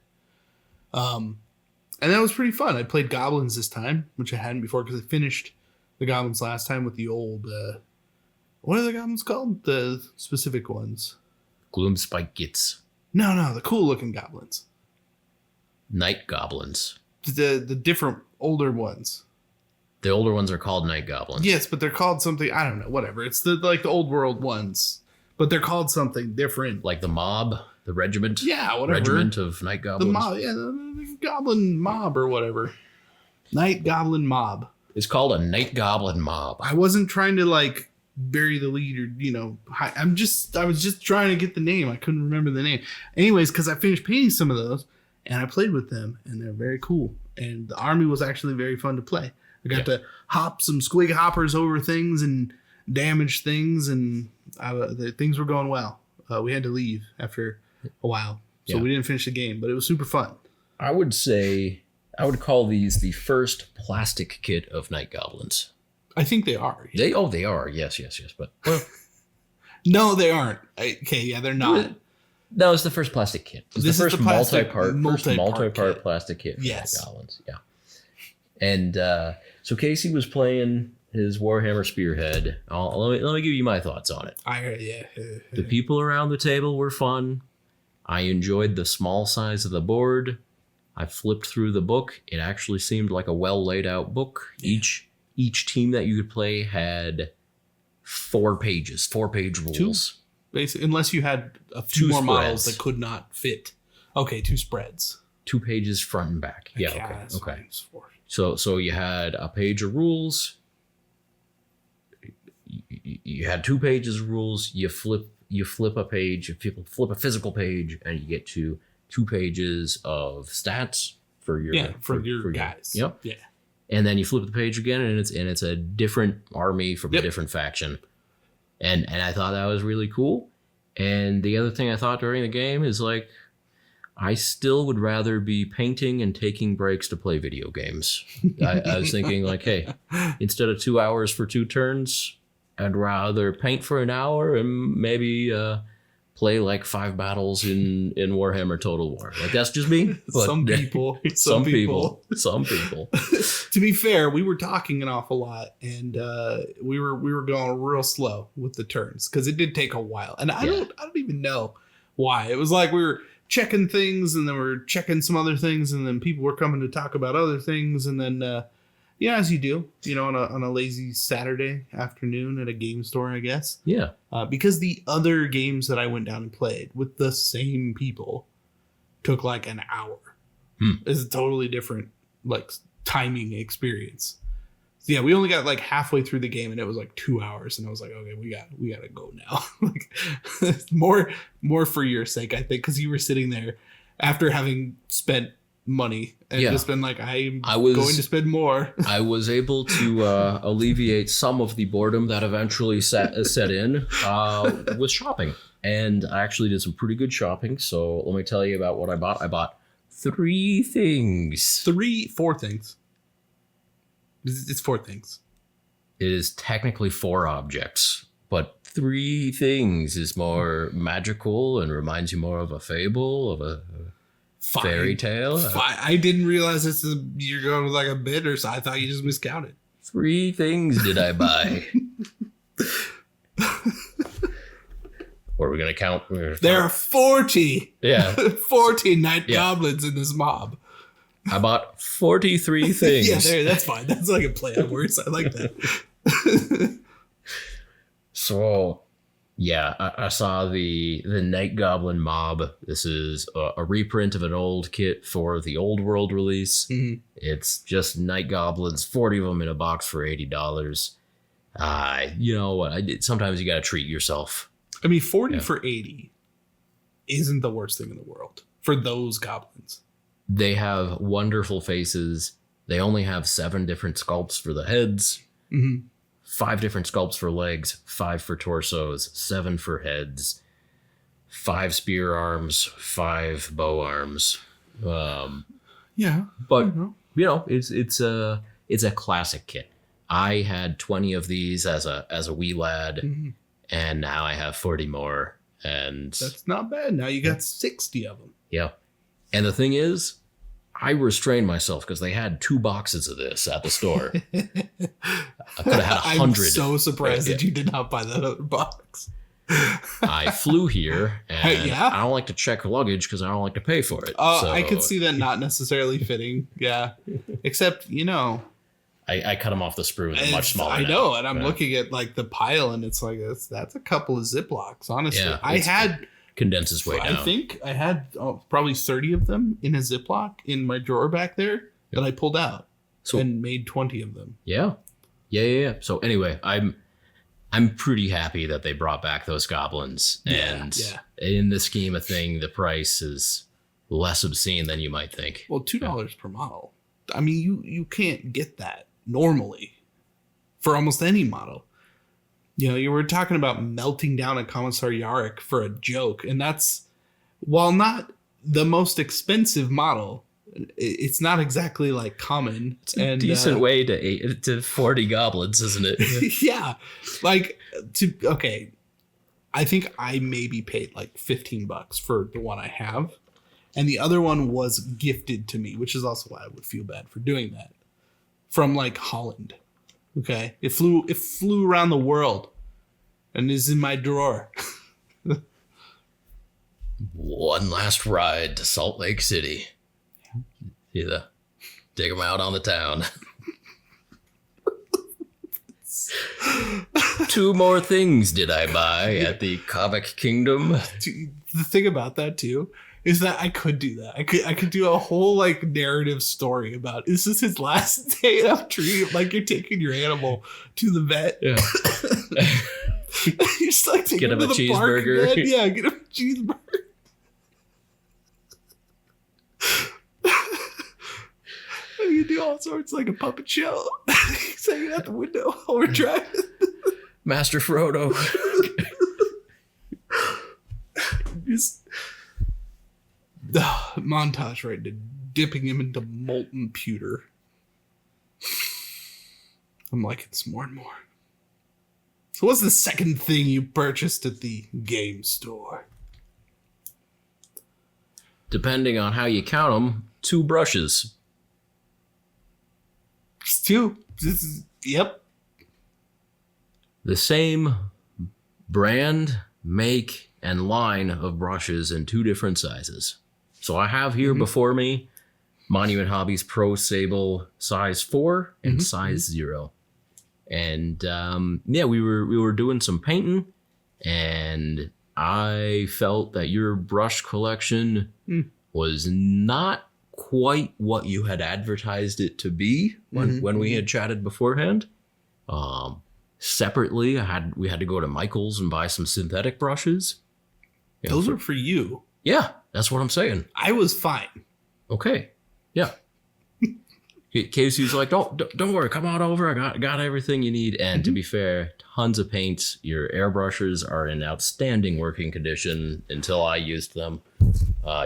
And that was pretty fun. I played Goblins this time, which I hadn't before because I finished the Goblins last time with the old... what are the Goblins called? The specific ones. Gloomspike-Gits. No, the cool-looking Goblins. Night Goblins. The different older ones. The older ones are called Night Goblins. Yes, but they're called something, I don't know, whatever. It's the old world ones. But they're called something different. Like the mob, the regiment. Yeah, whatever. Regiment of Night Goblins. The mob, the Goblin Mob or whatever. Night Goblin Mob. It's called a Night Goblin Mob. I wasn't trying to bury the lead or, I was just trying to get the name. I couldn't remember the name. Anyways, because I finished painting some of those. and I played with them, and they're very cool. And the army was actually very fun to play. I got to hop some squig hoppers over things and damage things, and the things were going well. We had to leave after a while, so we didn't finish the game, but it was super fun. I would call these the first plastic kit of Night Goblins. I think they are. They are. Yes. But no, they aren't. Okay, yeah, they're not. No, it's the first plastic kit. It's this the first is the plastic multi-part plastic kit. Yes. Night Goblins. Yeah. And so Casey was playing his Warhammer Spearhead. Let me give you my thoughts on it. The people around the table were fun. I enjoyed the small size of the board. I flipped through the book. It actually seemed like a well laid out book. Yeah. Each team that you could play had 4 page rules. Basically, unless you had a few more models that could not fit. Okay, 2 spreads. 2 pages front and back. Yeah. Okay. So you had a page of rules. You had 2 pages of rules. You flip a page. If people flip a physical page, and you get to 2 pages of stats for your guys. Yep. Yeah. And then you flip the page again, and it's a different army from a different faction. And I thought that was really cool. And the other thing I thought during the game is like, I still would rather be painting and taking breaks to play video games. I was thinking like, hey, instead of 2 hours for 2 turns, I'd rather paint for an hour and maybe play like 5 battles in Warhammer Total War. Like, that's just me. But some people. To be fair, we were talking an awful lot, and we were going real slow with the turns because it did take a while. And I don't even know why. It was like we were checking things, and then we were checking some other things, and then people were coming to talk about other things, and then as you do, on a lazy Saturday afternoon at a game store, I guess. Yeah. Because the other games that I went down and played with the same people took like an hour. It's a totally different like timing experience. So yeah, we only got like halfway through the game, and it was like 2 hours, and I was like, okay, we got to go now. Like, more for your sake, I think, because you were sitting there after having spent money and just been like, I was going to spend more. I was able to alleviate some of the boredom that eventually set in with shopping, and I actually did some pretty good shopping. So let me tell you about what I bought. I bought 4 things. It's 4 things. It is technically 4 objects, but 3 things is more magical and reminds you more of a fable, of a fairy tale. I didn't realize you're going with like a bit, or so I thought you just miscounted. 3 things did I buy? Or we're gonna count. There are 40. Yeah, 40 night goblins in this mob. I bought 43 things. Yeah, that's fine. That's like a play on words. I like that. So, yeah, I saw the Night Goblin mob. This is a reprint of an old kit for the Old World release. Mm-hmm. It's just Night Goblins, 40 of them in a box for $80. You know what? Sometimes you got to treat yourself. I mean, 40 for 80 isn't the worst thing in the world for those goblins. They have wonderful faces. They only have 7 different sculpts for the heads. Mm-hmm. 5 different sculpts for legs, 5 for torsos, 7 for heads, 5 spear arms, 5 bow arms. But it's a classic kit. I had 20 of these as a wee lad, mm-hmm. and now I have 40 more. And that's not bad. Now you got 60 of them. Yeah, and the thing is, I restrained myself because they had 2 boxes of this at the store. I could have had 100. I'm so surprised that you did not buy that other box. I flew here, and I don't like to check luggage because I don't like to pay for it. So I could see that not necessarily fitting. Yeah, except I cut them off the sprue and they're much smaller. I know, and I'm looking at like the pile, and it's like that's a couple of Ziplocs. Honestly, I had. Condenses way down. I think I had probably 30 of them in a Ziploc in my drawer back there that I pulled out and made 20 of them. Yeah. So anyway, I'm pretty happy that they brought back those goblins. And in the scheme of thing, the price is less obscene than you might think. Well, $2 per model. I mean, you can't get that normally for almost any model. You know, you were talking about melting down a Commissar Yarick for a joke, and that's, while not the most expensive model, it's not exactly like common. It's a decent way to 40 goblins, isn't it? Yeah. Like, okay, I think I maybe paid like $15 for the one I have. And the other one was gifted to me, which is also why I would feel bad for doing that. From like Holland. Okay. It flew around the world and is in my drawer. One last ride to Salt Lake City. Yeah. Take them out on the town. 2 more things did I buy at the Comic Kingdom. The thing about that too is that I could do that. I could do a whole like narrative story about, this is his last day of treat, like you're taking your animal to the vet. Yeah. You just like take get him him to a the park, cheeseburger. man. Yeah, get him a cheeseburger. You do all sorts, like a puppet show. He's hanging out the window while we're driving. Master Frodo. Just montage right to dipping him into molten pewter. I'm liking this more and more. So what's the second thing you purchased at the game store? Depending on how you count them, 2 brushes. It's 2. Yep. The same brand, make, and line of brushes in 2 different sizes. So I have here before me Monument Hobbies Pro Sable size 4 and size 0. And yeah, we were doing some painting, and I felt that your brush collection was not quite what you had advertised it to be when we had chatted beforehand. Separately, we had to go to Michael's and buy some synthetic brushes. You know, Those are for you. Yeah, that's what I'm saying. I was fine. Okay, yeah. Casey's like, don't worry, come on over. I got everything you need. And to be fair, tons of paints. Your airbrushes are in outstanding working condition until I used them.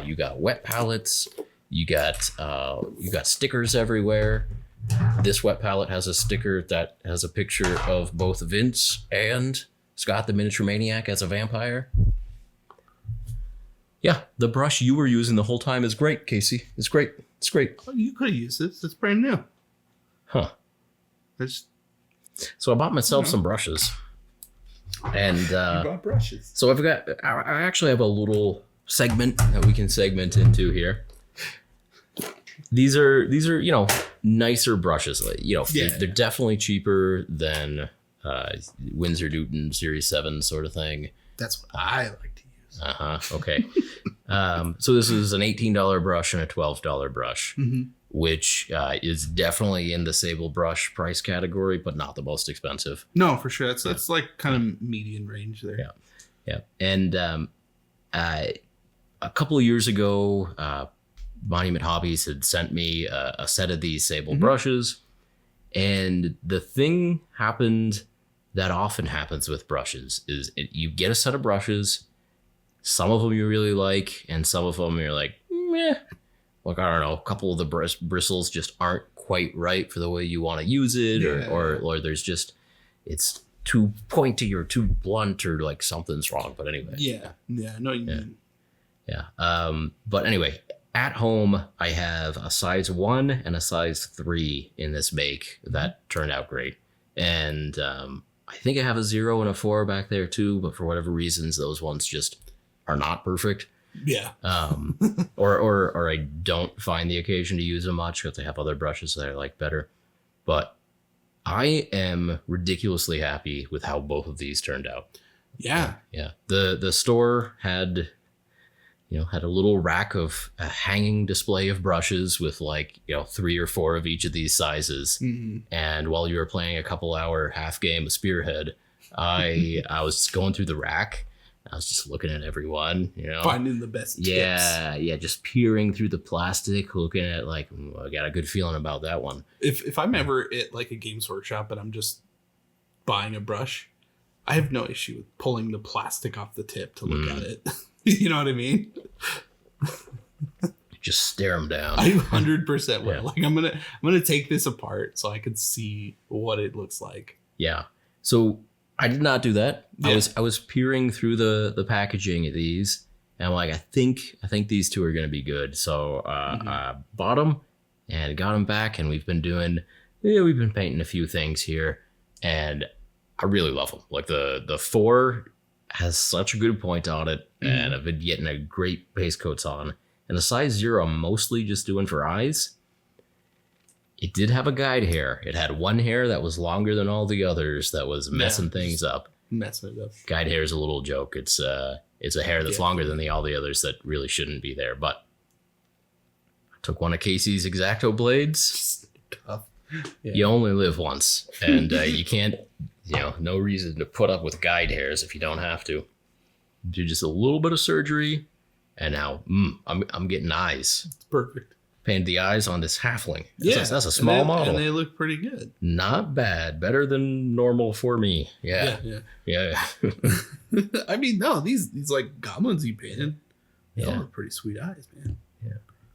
You got wet palettes. You got stickers everywhere. This wet palette has a sticker that has a picture of both Vince and Scott the Miniature Maniac as a vampire. Yeah, the brush you were using the whole time is great, Casey. It's great. It's great. Oh, you could have used this. It's brand new. Huh. So I bought myself some brushes. And you bought brushes. so I actually have a little segment that we can segment into here. These are, you know, nicer brushes. You know, they're definitely cheaper than Winsor Newton Series 7 sort of thing. That's what I like to use. Okay. So this is an $18 brush and a $12 brush, which is definitely in the Sable brush price category, but not the most expensive. No, for sure. That's like kind of median range there. Yeah. And a couple of years ago, Monument Hobbies had sent me a set of these Sable brushes, and the thing happened that often happens with brushes is you get a set of brushes. Some of them you really like, and some of them you're like, meh. Like, I don't know, a couple of the bristles just aren't quite right for the way you want to use it, or there's just, it's too pointy or too blunt, or like something's wrong. But anyway. Yeah, I know what you mean. Yeah. But anyway, at home, I have a size 1 and a size 3 in this make that turned out great. And I think I have a 0 and a 4 back there too, but for whatever reasons, those ones just are not perfect. Yeah. Or I don't find the occasion to use them much because I have other brushes that I like better. But I am ridiculously happy with how both of these turned out. Yeah. Yeah. The store had a little rack of a hanging display of brushes with 3 or 4 of each of these sizes. And while you were playing a couple hour half game of Spearhead, I was going through the rack. I was just looking at everyone, you know, Finding the best tips. Yeah, just peering through the plastic, looking at like, I got a good feeling about that one. If I'm ever at like a Games Workshop and I'm just buying a brush, I have no issue with pulling the plastic off the tip to look at it. You know what I mean? Just stare them down. I 100% will. Yeah. Like I'm gonna take this apart so I can see what it looks like. Yeah. So I did not do that. Yeah. I was peering through the packaging of these, and I'm like, I think these two are gonna be good. So I bought them and got them back, and we've been painting a few things here, and I really love them. Like the 4 has such a good point on it, and I've been getting a great base coats on. And the size 0, I'm mostly just doing for eyes. It did have a guide hair. It had one hair that was longer than all the others that was messing things up. Messing it up. Guide hair is a little joke. It's a hair that's longer than all the others that really shouldn't be there. But I took one of Casey's X-Acto blades. Tough. Yeah. You only live once, and you can't, no reason to put up with guide hairs if you don't have to. Do just a little bit of surgery, and now I'm getting eyes. It's perfect. Painted the eyes on this halfling. Yeah, That's a small model. And they look pretty good. Not bad. Better than normal for me. Yeah. I mean, no, these like goblins you painted, they all Yeah. look pretty sweet eyes, man.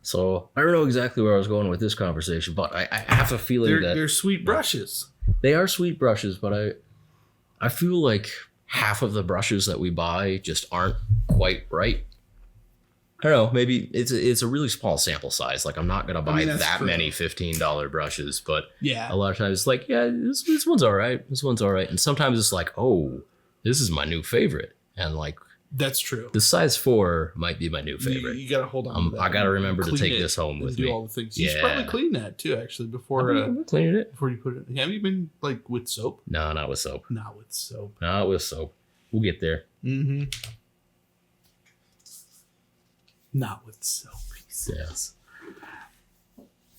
So I don't know exactly where I was going with this conversation, but I have a feeling that They're sweet brushes. they are sweet brushes, but I feel like half of the brushes that we buy just aren't quite right. I don't know. Maybe it's a really small sample size. Like I'm not gonna buy that true. many $15 brushes, but Yeah. a lot of times it's like, yeah, this one's all right. This one's all right. And sometimes it's like, oh, this is my new favorite. And like That's true. the size 4 might be my new favorite. You gotta hold on to that. I gotta remember to Clean take it this home and with do me. all the things. You should Yeah. probably clean that too, actually, before I'm cleaning it. before you put it. Have you been like with soap? No, not with soap. Not with soap. Not with soap. We'll get there. Mm-hmm. Not with soap. He says.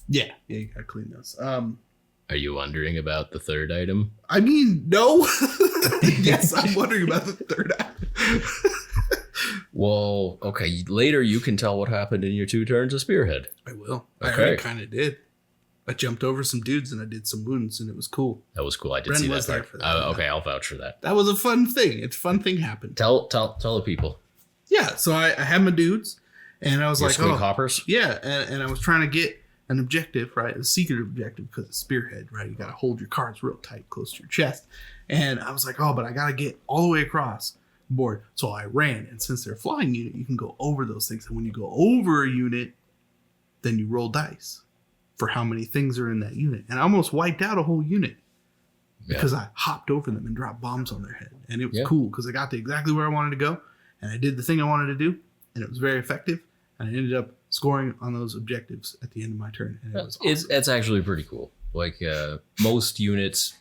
Yeah, you gotta clean those. Are you wondering about the third item? I mean, no. Yes, I'm wondering about the third act. Well, okay. Later, you can tell what happened in your 2 turns of Spearhead. I will. I Okay. already kind of did. I jumped over some dudes and I did some wounds, and it was cool. That was cool. I did Bren see was that there part. for that, yeah. Okay, I'll vouch for that. That was a fun thing. It's a fun thing happened. Tell the people. Yeah, so I had my dudes, and I was Your like, squeak oh, hoppers. yeah, and I was trying to get an objective, right? A secret objective, because it's Spearhead, right? You got to hold your cards real tight, close to your chest. And I was like, oh, but I got to get all the way across the board. So I ran, and since they're a flying unit, you can go over those things. And when you go over a unit, then you roll dice for how many things are in that unit. And I almost wiped out a whole unit because I hopped over them and dropped bombs on their head. And it was cool because I got to exactly where I wanted to go, and I did the thing I wanted to do, and it was very effective. And I ended up scoring on those objectives at the end of my turn, and it was awesome. It's actually pretty cool. Like most units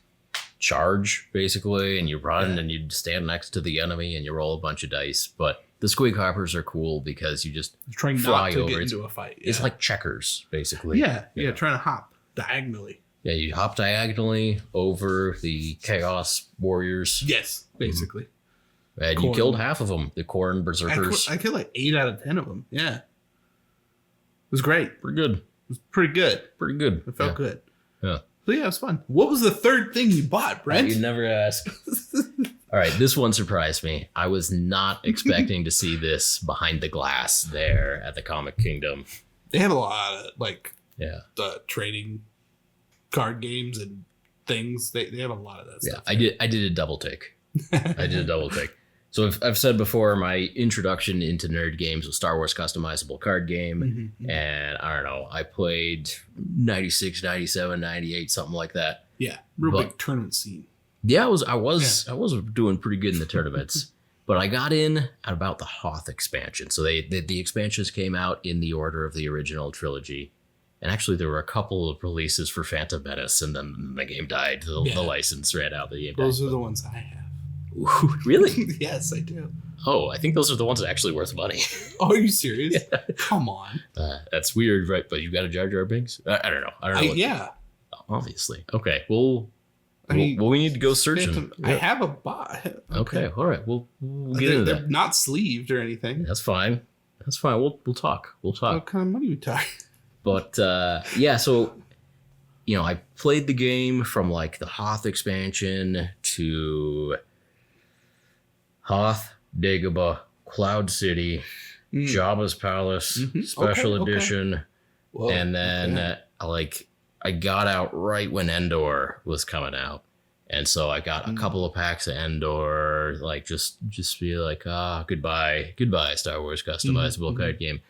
charge basically, and you run and you stand next to the enemy and you roll a bunch of dice. But the squeak hoppers are cool because you just trying fly not to over. get into a fight. It's like checkers basically. Yeah, trying to hop diagonally. Yeah, you hop diagonally over the chaos warriors. Yes, basically. And you killed half of them, the Corn berserkers. I killed like 8 out of 10 of them. Yeah, it was great. Pretty good. It was pretty good. Pretty good. It felt good. Yeah. So yeah, it was fun. What was the third thing you bought, Brent? You never ask. All right, this one surprised me. I was not expecting to see this behind the glass there at the Comic Kingdom. They have a lot of like the trading card games and things. They have a lot of that stuff. I did a double take. So I've said before, my introduction into nerd games was Star Wars customizable card game. And I don't know, I played 96, 97, 98, something like that. Yeah, big tournament scene. Yeah, I was doing pretty good in the tournaments. But I got in at about the Hoth expansion. So the expansions came out in the order of the original trilogy. And actually, there were a couple of releases for Phantom Menace, and then the game died. The license ran out. The game Those died. are the ones I have. Ooh, really? Yes, I do. Oh, I think those are the ones that are actually worth money. Oh, are you serious? Yeah. Come on. That's weird, right? But you got a Jar Jar Binks? I don't know. Yeah. Obviously. Okay. Well, Well, we need to go searching. Phantom, I have a bot. Okay, all right. We'll get into they're that. not sleeved or anything. That's fine. That's fine. We'll talk. We'll talk. What kind of money we talking? But yeah, so I played the game from like the Hoth expansion to Hoth, Dagobah, Cloud City, Jabba's Palace, Special Edition, Whoa, and then I got out right when Endor was coming out, and so I got a couple of packs of Endor, like just be like, goodbye, Star Wars customizable card game,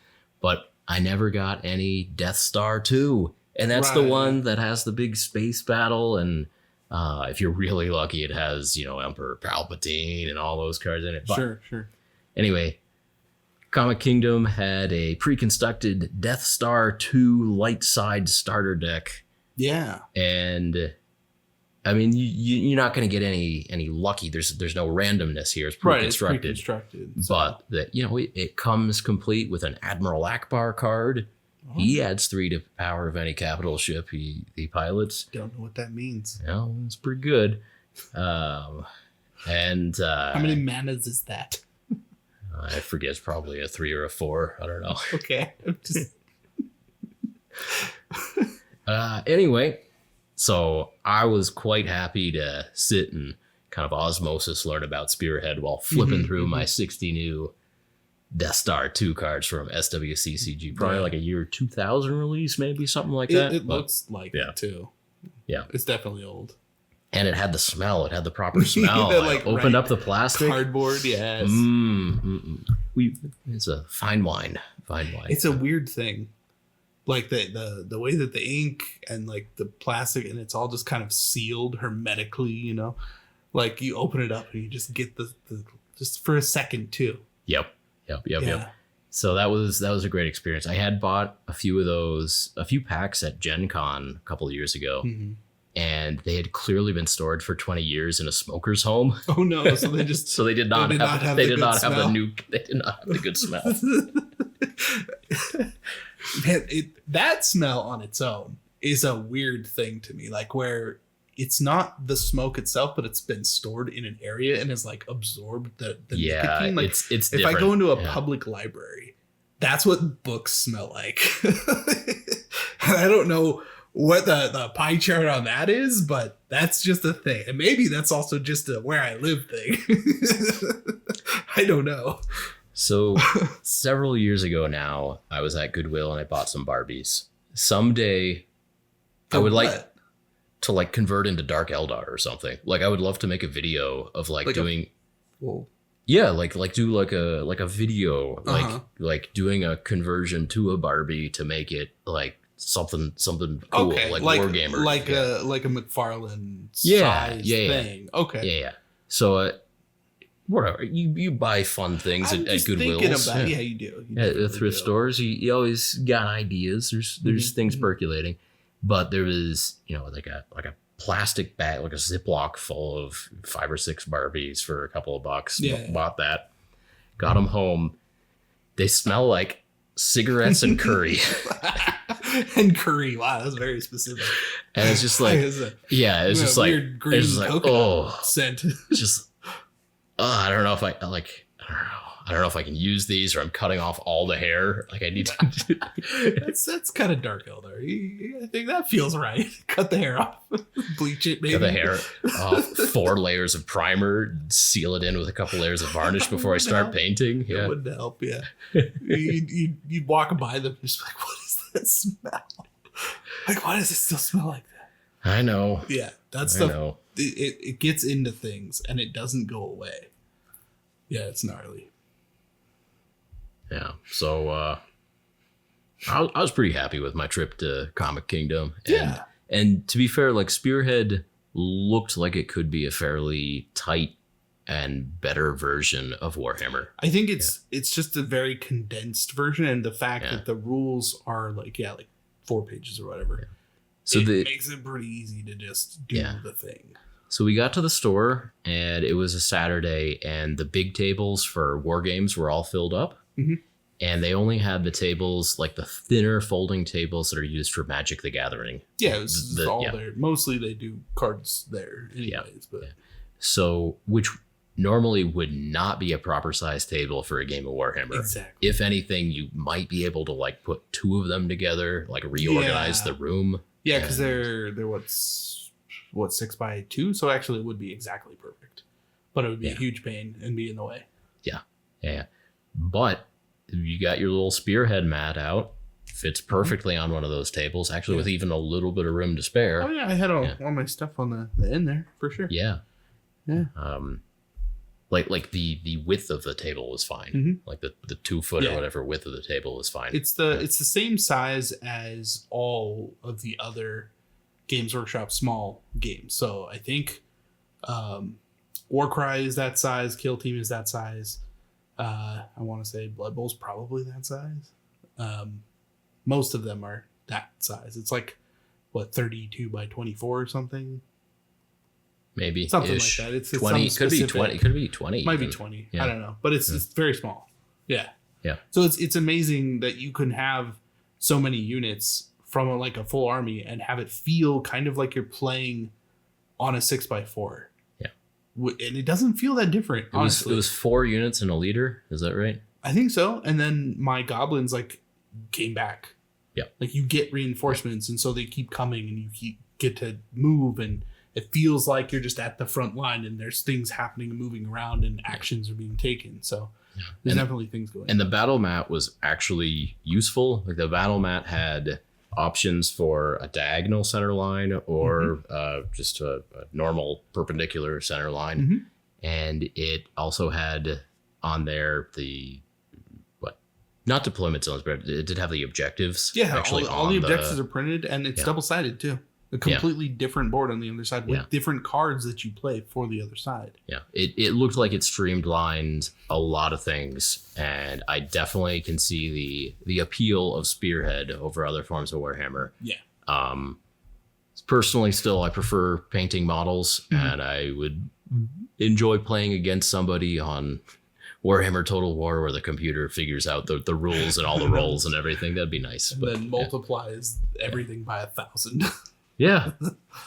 but I never got any Death Star 2, and that's the one that has the big space battle, and if you're really lucky, it has Emperor Palpatine and all those cards in it. But sure. Anyway, Comic Kingdom had a pre-constructed Death Star 2 light side starter deck. Yeah. And I mean, you're not going to get any lucky. There's no randomness here. It's pre-constructed. It's pre-constructed. But it comes complete with an Admiral Akbar card. Oh. He adds 3 to power of any capital ship he pilots. Don't know what that means. It's pretty good. And how many manas is that? I forget. It's probably a 3 or a 4. I don't know. Okay. Anyway, so I was quite happy to sit and kind of osmosis learn about Spearhead while flipping through my 60 new Death Star 2 cards from SWCCG. Probably like a year 2000 release, maybe something like that. It looks like it too. Yeah. It's definitely old. And it had the smell. It had the proper smell. I opened up the plastic. Cardboard, yes. It's a fine wine. Fine wine. It's a weird thing. Like the way that the ink and like the plastic and it's all just kind of sealed hermetically, Like you open it up and you just get the just for a second too. Yep. So that was a great experience. I had bought a few packs at Gen Con a couple of years ago. And they had clearly been stored for 20 years in a smoker's home. Oh no! So they just they did not have the good smell. Man, that smell on its own is a weird thing to me. Like where it's not the smoke itself, but it's been stored in an area and has like absorbed the nicotine. Like it's if different. I go into a public library, that's what books smell like. And I don't know what the pie chart on that is, but that's just a thing. And maybe that's also just a where I live thing. I don't know. So several years ago now, I was at Goodwill and I bought some Barbies. Someday I would like to like convert into Dark Eldar or something. Like I would love to make a video of like doing do like a video, like doing a conversion to a Barbie to make it like something cool, like Wargamer, like a McFarlane size thing. Okay. Yeah. So whatever, you buy fun things at Goodwill. You do. At thrift stores, you always got ideas. There's things percolating, but there was like a plastic bag, like a Ziploc full of 5 or 6 Barbies for a couple of bucks. Bought that, got them home. They smell like cigarettes and curry. And curry. Wow, that's very specific. And it's just like, it's just like, weird green coconut scent. Just, I don't know if I don't know if I can use these or I'm cutting off all the hair. Like I need to. that's kind of Dark Eldar. I think that feels right. Cut the hair off, bleach it, maybe. Cut the hair off. 4 layers of primer, seal it in with a couple layers of varnish before I start painting. Yeah, it wouldn't help. Yeah, you'd walk by them, just like, what is that smell? Like, why does it still smell like that? I know. Yeah, that's the. It gets into things and it doesn't go away. Yeah, it's gnarly. Yeah, so I was pretty happy with my trip to Comic Kingdom. And to be fair, like Spearhead looked like it could be a fairly tight and better version of Warhammer. I think it's just a very condensed version, and the fact that the rules are like 4 pages or whatever. Yeah. So it makes it pretty easy to just do the thing. So we got to the store and it was a Saturday and the big tables for war games were all filled up. And they only had the tables, like the thinner folding tables that are used for Magic the Gathering. Yeah, it was all there. Mostly they do cards there anyways. But So, which normally would not be a proper size table for a game of Warhammer. Exactly. If anything, you might be able to like put two of them together, like reorganize the room. Yeah, because they're what 6x2, so actually it would be exactly perfect. But it would be a huge pain and be in the way. Yeah. But you got your little spearhead mat out. Fits perfectly on one of those tables, actually, with even a little bit of room to spare. Oh yeah, I had all my stuff on the end there for sure. Yeah. Like the width of the table was fine. Like the 2 foot or whatever width of the table was fine. It's the same size as all of the other Games Workshop small games. So I think Warcry is that size, Kill Team is that size. I want to say Blood Bowl's probably that size. Most of them are that size. It's like, what, 32 by 24 or something? Maybe. Something like that. It's 20. Could be 20. Could be 20. Might be 20. Yeah. I don't know. But it's very small. Yeah. Yeah. So it's amazing that you can have so many units from a full army and have it feel kind of like you're playing on a 6x4. And it doesn't feel that different, honestly. It was 4 units in a leader. Is that right? I think so. And then my goblins came back. Yeah. Like you get reinforcements, and so they keep coming, and you get to move, and it feels like you're just at the front line, and there's things happening and moving around, and actions are being taken. So there's definitely things going on. And the battle mat was actually useful. Like the battle mat had options for a diagonal center line or just a normal perpendicular center line. And it also had on there not deployment zones, but it did have the objectives. Yeah, actually all the objectives are printed, and it's double-sided too. A completely different board on the other side with different cards that you play for the other side. Yeah, it looked like it streamlined a lot of things, and I definitely can see the appeal of Spearhead over other forms of Warhammer. Yeah. Personally, still, I prefer painting models, and I would enjoy playing against somebody on Warhammer Total War where the computer figures out the rules and all the rolls and everything. That'd be nice. And then multiplies everything by 1,000. Yeah.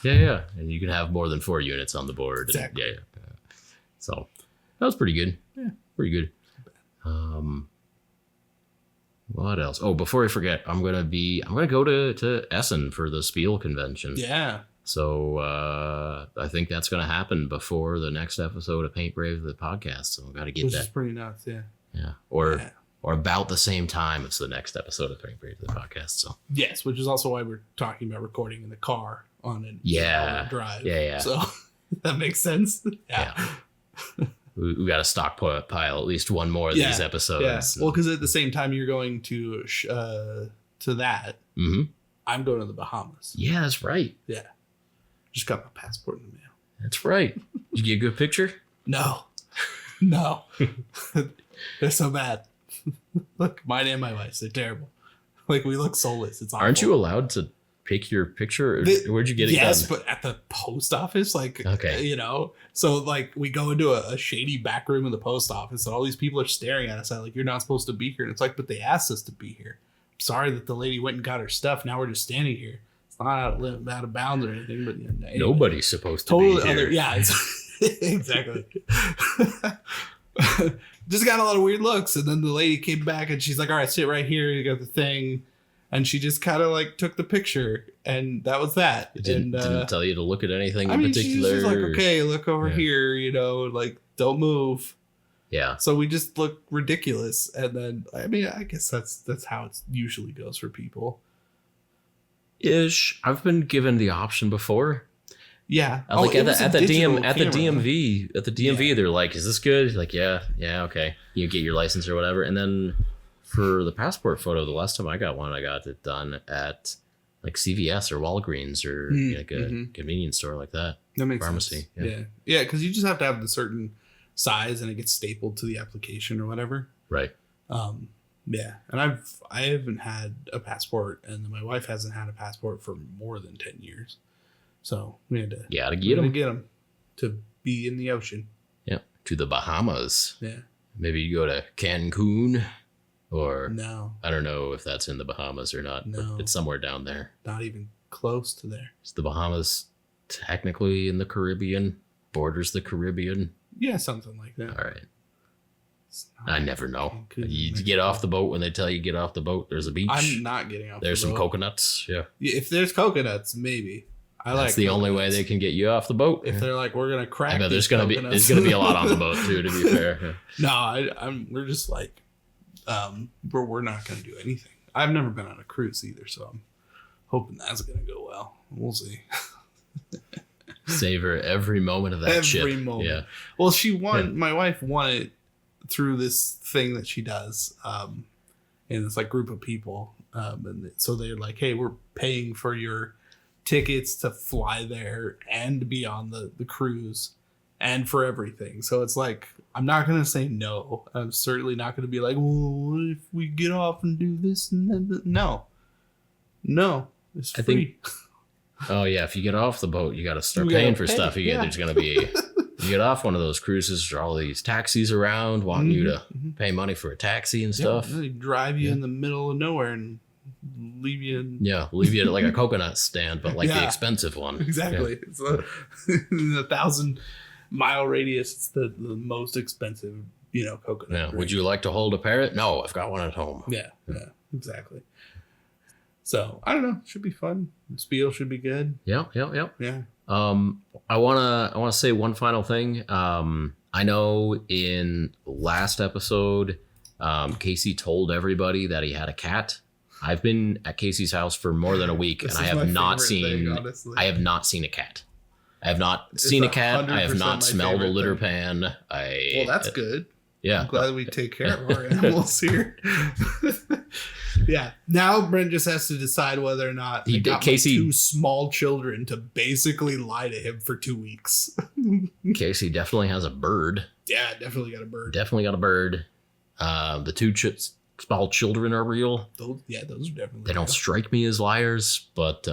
And you can have more than 4 units on the board. Exactly. And, so that was pretty good. Yeah. Pretty good. What else? Oh, before I forget, I'm gonna go to Essen for the Spiel convention. Yeah. So I think that's gonna happen before the next episode of Paint Brave the podcast. So I gotta get Which that. Which is pretty nuts, yeah. Yeah. Or about the same time as the next episode of Paint Brave the podcast. So yes, which is also why we're talking about recording in the car on an drive. Yeah. So that makes sense. Yeah. We got to stockpile at least one more of these episodes. Yeah. Well, because at the same time you're going to that, I'm going to the Bahamas. Yeah, that's right. Yeah. Just got my passport in the mail. That's right. Did you get a good picture? No. They're so bad. Look, mine and my wife's, they're terrible. Like, we look soulless. It's awful. Aren't you allowed to pick your picture? Where'd you get it done? Yes, but at the post office, okay. So we go into a shady back room in the post office, and all these people are staring at us you're not supposed to be here. And it's but they asked us to be here. I'm sorry that the lady went and got her stuff. Now we're just standing here. It's not out of bounds or anything, but anyway. Nobody's supposed to be here. Exactly. Just got a lot of weird looks, and then the lady came back and she's like, all right, sit right here, you got the thing, and she just kind of took the picture, and that was that. It didn't tell you to look at anything in particular. She's just okay, look over here, don't move. Yeah. So we just look ridiculous, and then I guess that's how it usually goes for people. Ish. I've been given the option before. Yeah. At the DMV, they're like, is this good? Like, yeah, okay. You get your license or whatever. And then for the passport photo, the last time I got one, I got it done at CVS or Walgreens or a convenience store like that. That makes Pharmacy. Sense. Yeah, because you just have to have the certain size and it gets stapled to the application or whatever. Right. Yeah, and I haven't had a passport, and my wife hasn't had a passport for more than 10 years. So we had to get them to be in the ocean. Yeah, to the Bahamas. Yeah, maybe you go to Cancun. Or No. I don't know if that's in the Bahamas or not. No. But it's somewhere down there. Not even close to there. Is the Bahamas technically in the Caribbean? Borders the Caribbean? Yeah, something like that. All right. I never know. Cancun, You Mexico. get off the boat when they tell you get off the boat. There's a beach. I'm not getting off. There's the some boat. coconuts. Yeah. If there's coconuts, maybe. That's the only way they can get you off the boat. If they're like, we're gonna crack. I know these there's coconuts. gonna be a lot on the boat too. To be fair. Yeah. No, we're just like, we're not gonna do anything. I've never been on a cruise either, so I'm hoping that's gonna go well. We'll see. Savor every moment of that ship. Every moment. Yeah. Well, she won. My wife won it through this thing that she does, and it's like group of people, and so they're like, "Hey, we're paying for your tickets to fly there and to be on the cruise, and for everything." So it's like, I'm not gonna say no. I'm certainly not gonna be like, "Well, what if we get off and do this and then?" No, it's free. I think. Oh yeah, if you get off the boat, you got to start You gotta paying for pay, stuff. yeah. There's gonna be. You get off one of those cruises, there are all these taxis around wanting you to pay money for a taxi and stuff. Yeah, they drive you in the middle of nowhere and leave you in. Yeah, leave you at like a coconut stand, but like the Yeah. expensive one. Exactly. It's in a 1,000-mile radius. It's the most expensive, coconut. Yeah. drink. Would you like to hold a parrot? No, I've got one at home. Yeah, exactly. So I don't know. Should be fun. Spiel should be good. Yeah. Yeah. I wanna say one final thing. I know in last episode, Casey told everybody that he had a cat. I've been at Casey's house for more than a week, This and I is my have not favorite seen. thing, honestly. I have not seen a cat. I have not seen a cat. I have 100% not my smelled a favorite litter thing. pan. Well, that's good. Yeah. I'm glad we take care of our animals here. Yeah. Now Brent just has to decide whether or not He he did- got Casey- my 2 small children to basically lie to him for 2 weeks. Casey definitely has a bird. Yeah, definitely got a bird. Definitely got a bird. The two small children are real. Those are definitely. They don't real. strike me as liars, but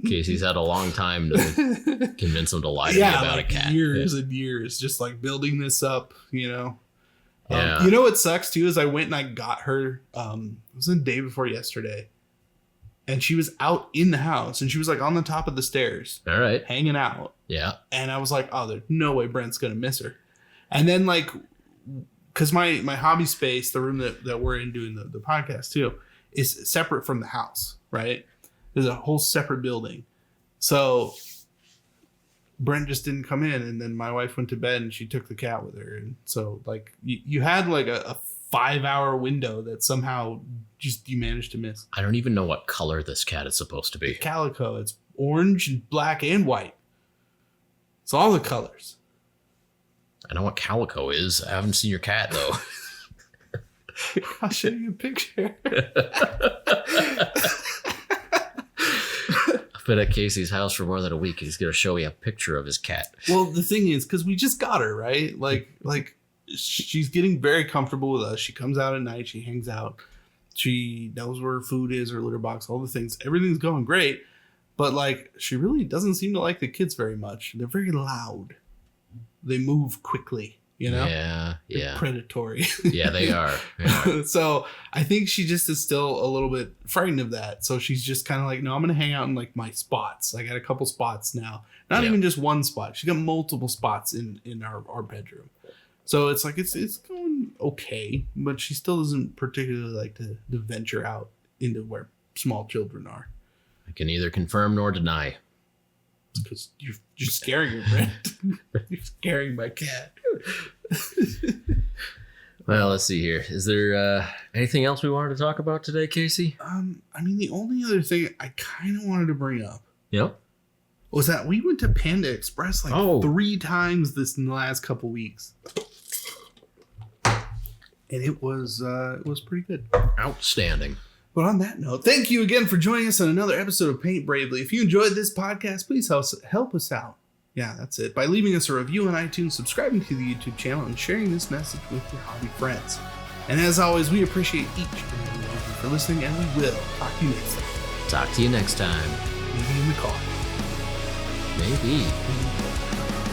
Casey's had a long time to convince them to lie to me about like a cat. years and years, just like building this up, Yeah. You know what sucks too is I went and I got her. It was the day before yesterday, and she was out in the house, and she was like on the top of the stairs, All right. hanging out. Yeah. And I was like, oh, there's no way Brent's gonna miss her. And then like, because my hobby space, the room that we're in doing the podcast too, is separate from the house, right? There's a whole separate building. So Brent just didn't come in, and then my wife went to bed and she took the cat with her. And so like you had like a 5-hour window that somehow just you managed to miss. I don't even know what color this cat is supposed to be. Calico, it's orange and black and white. It's all the colors. I know what calico is. I haven't seen your cat though. I'll show you a picture. I've been at Casey's house for more than a week. He's gonna show me a picture of his cat. Well, the thing is, because we just got her, right? Like she's getting very comfortable with us. She comes out at night. She hangs out. She knows where her food is, her litter box, all the things. Everything's going great. But like, she really doesn't seem to like the kids very much. They're very loud. They move quickly, Yeah. They're Yeah. predatory. Yeah, they are. Yeah. So I think she just is still a little bit frightened of that. So she's just kind of like, no, I'm going to hang out in like my spots. I got a couple spots now. Not Yeah. even just one spot. She got multiple spots in our bedroom. So it's like, it's going okay, but she still doesn't particularly like to venture out into where small children are. I can neither confirm nor deny. Because you're scaring her, Brent. You're scaring my cat. Well, let's see here. Is there anything else we wanted to talk about today, Casey? I mean, the only other thing I kind of wanted to bring up Yep. was that we went to Panda Express like 3 times in the last couple weeks. And it was pretty good. Outstanding. But on that note, thank you again for joining us on another episode of Paint Bravely. If you enjoyed this podcast, please help us out. Yeah, that's it. By leaving us a review on iTunes, subscribing to the YouTube channel, and sharing this message with your hobby friends. And as always, we appreciate each and every one of you for listening, and we will talk to you next time. Talk to you next time. Maybe in the car. Maybe.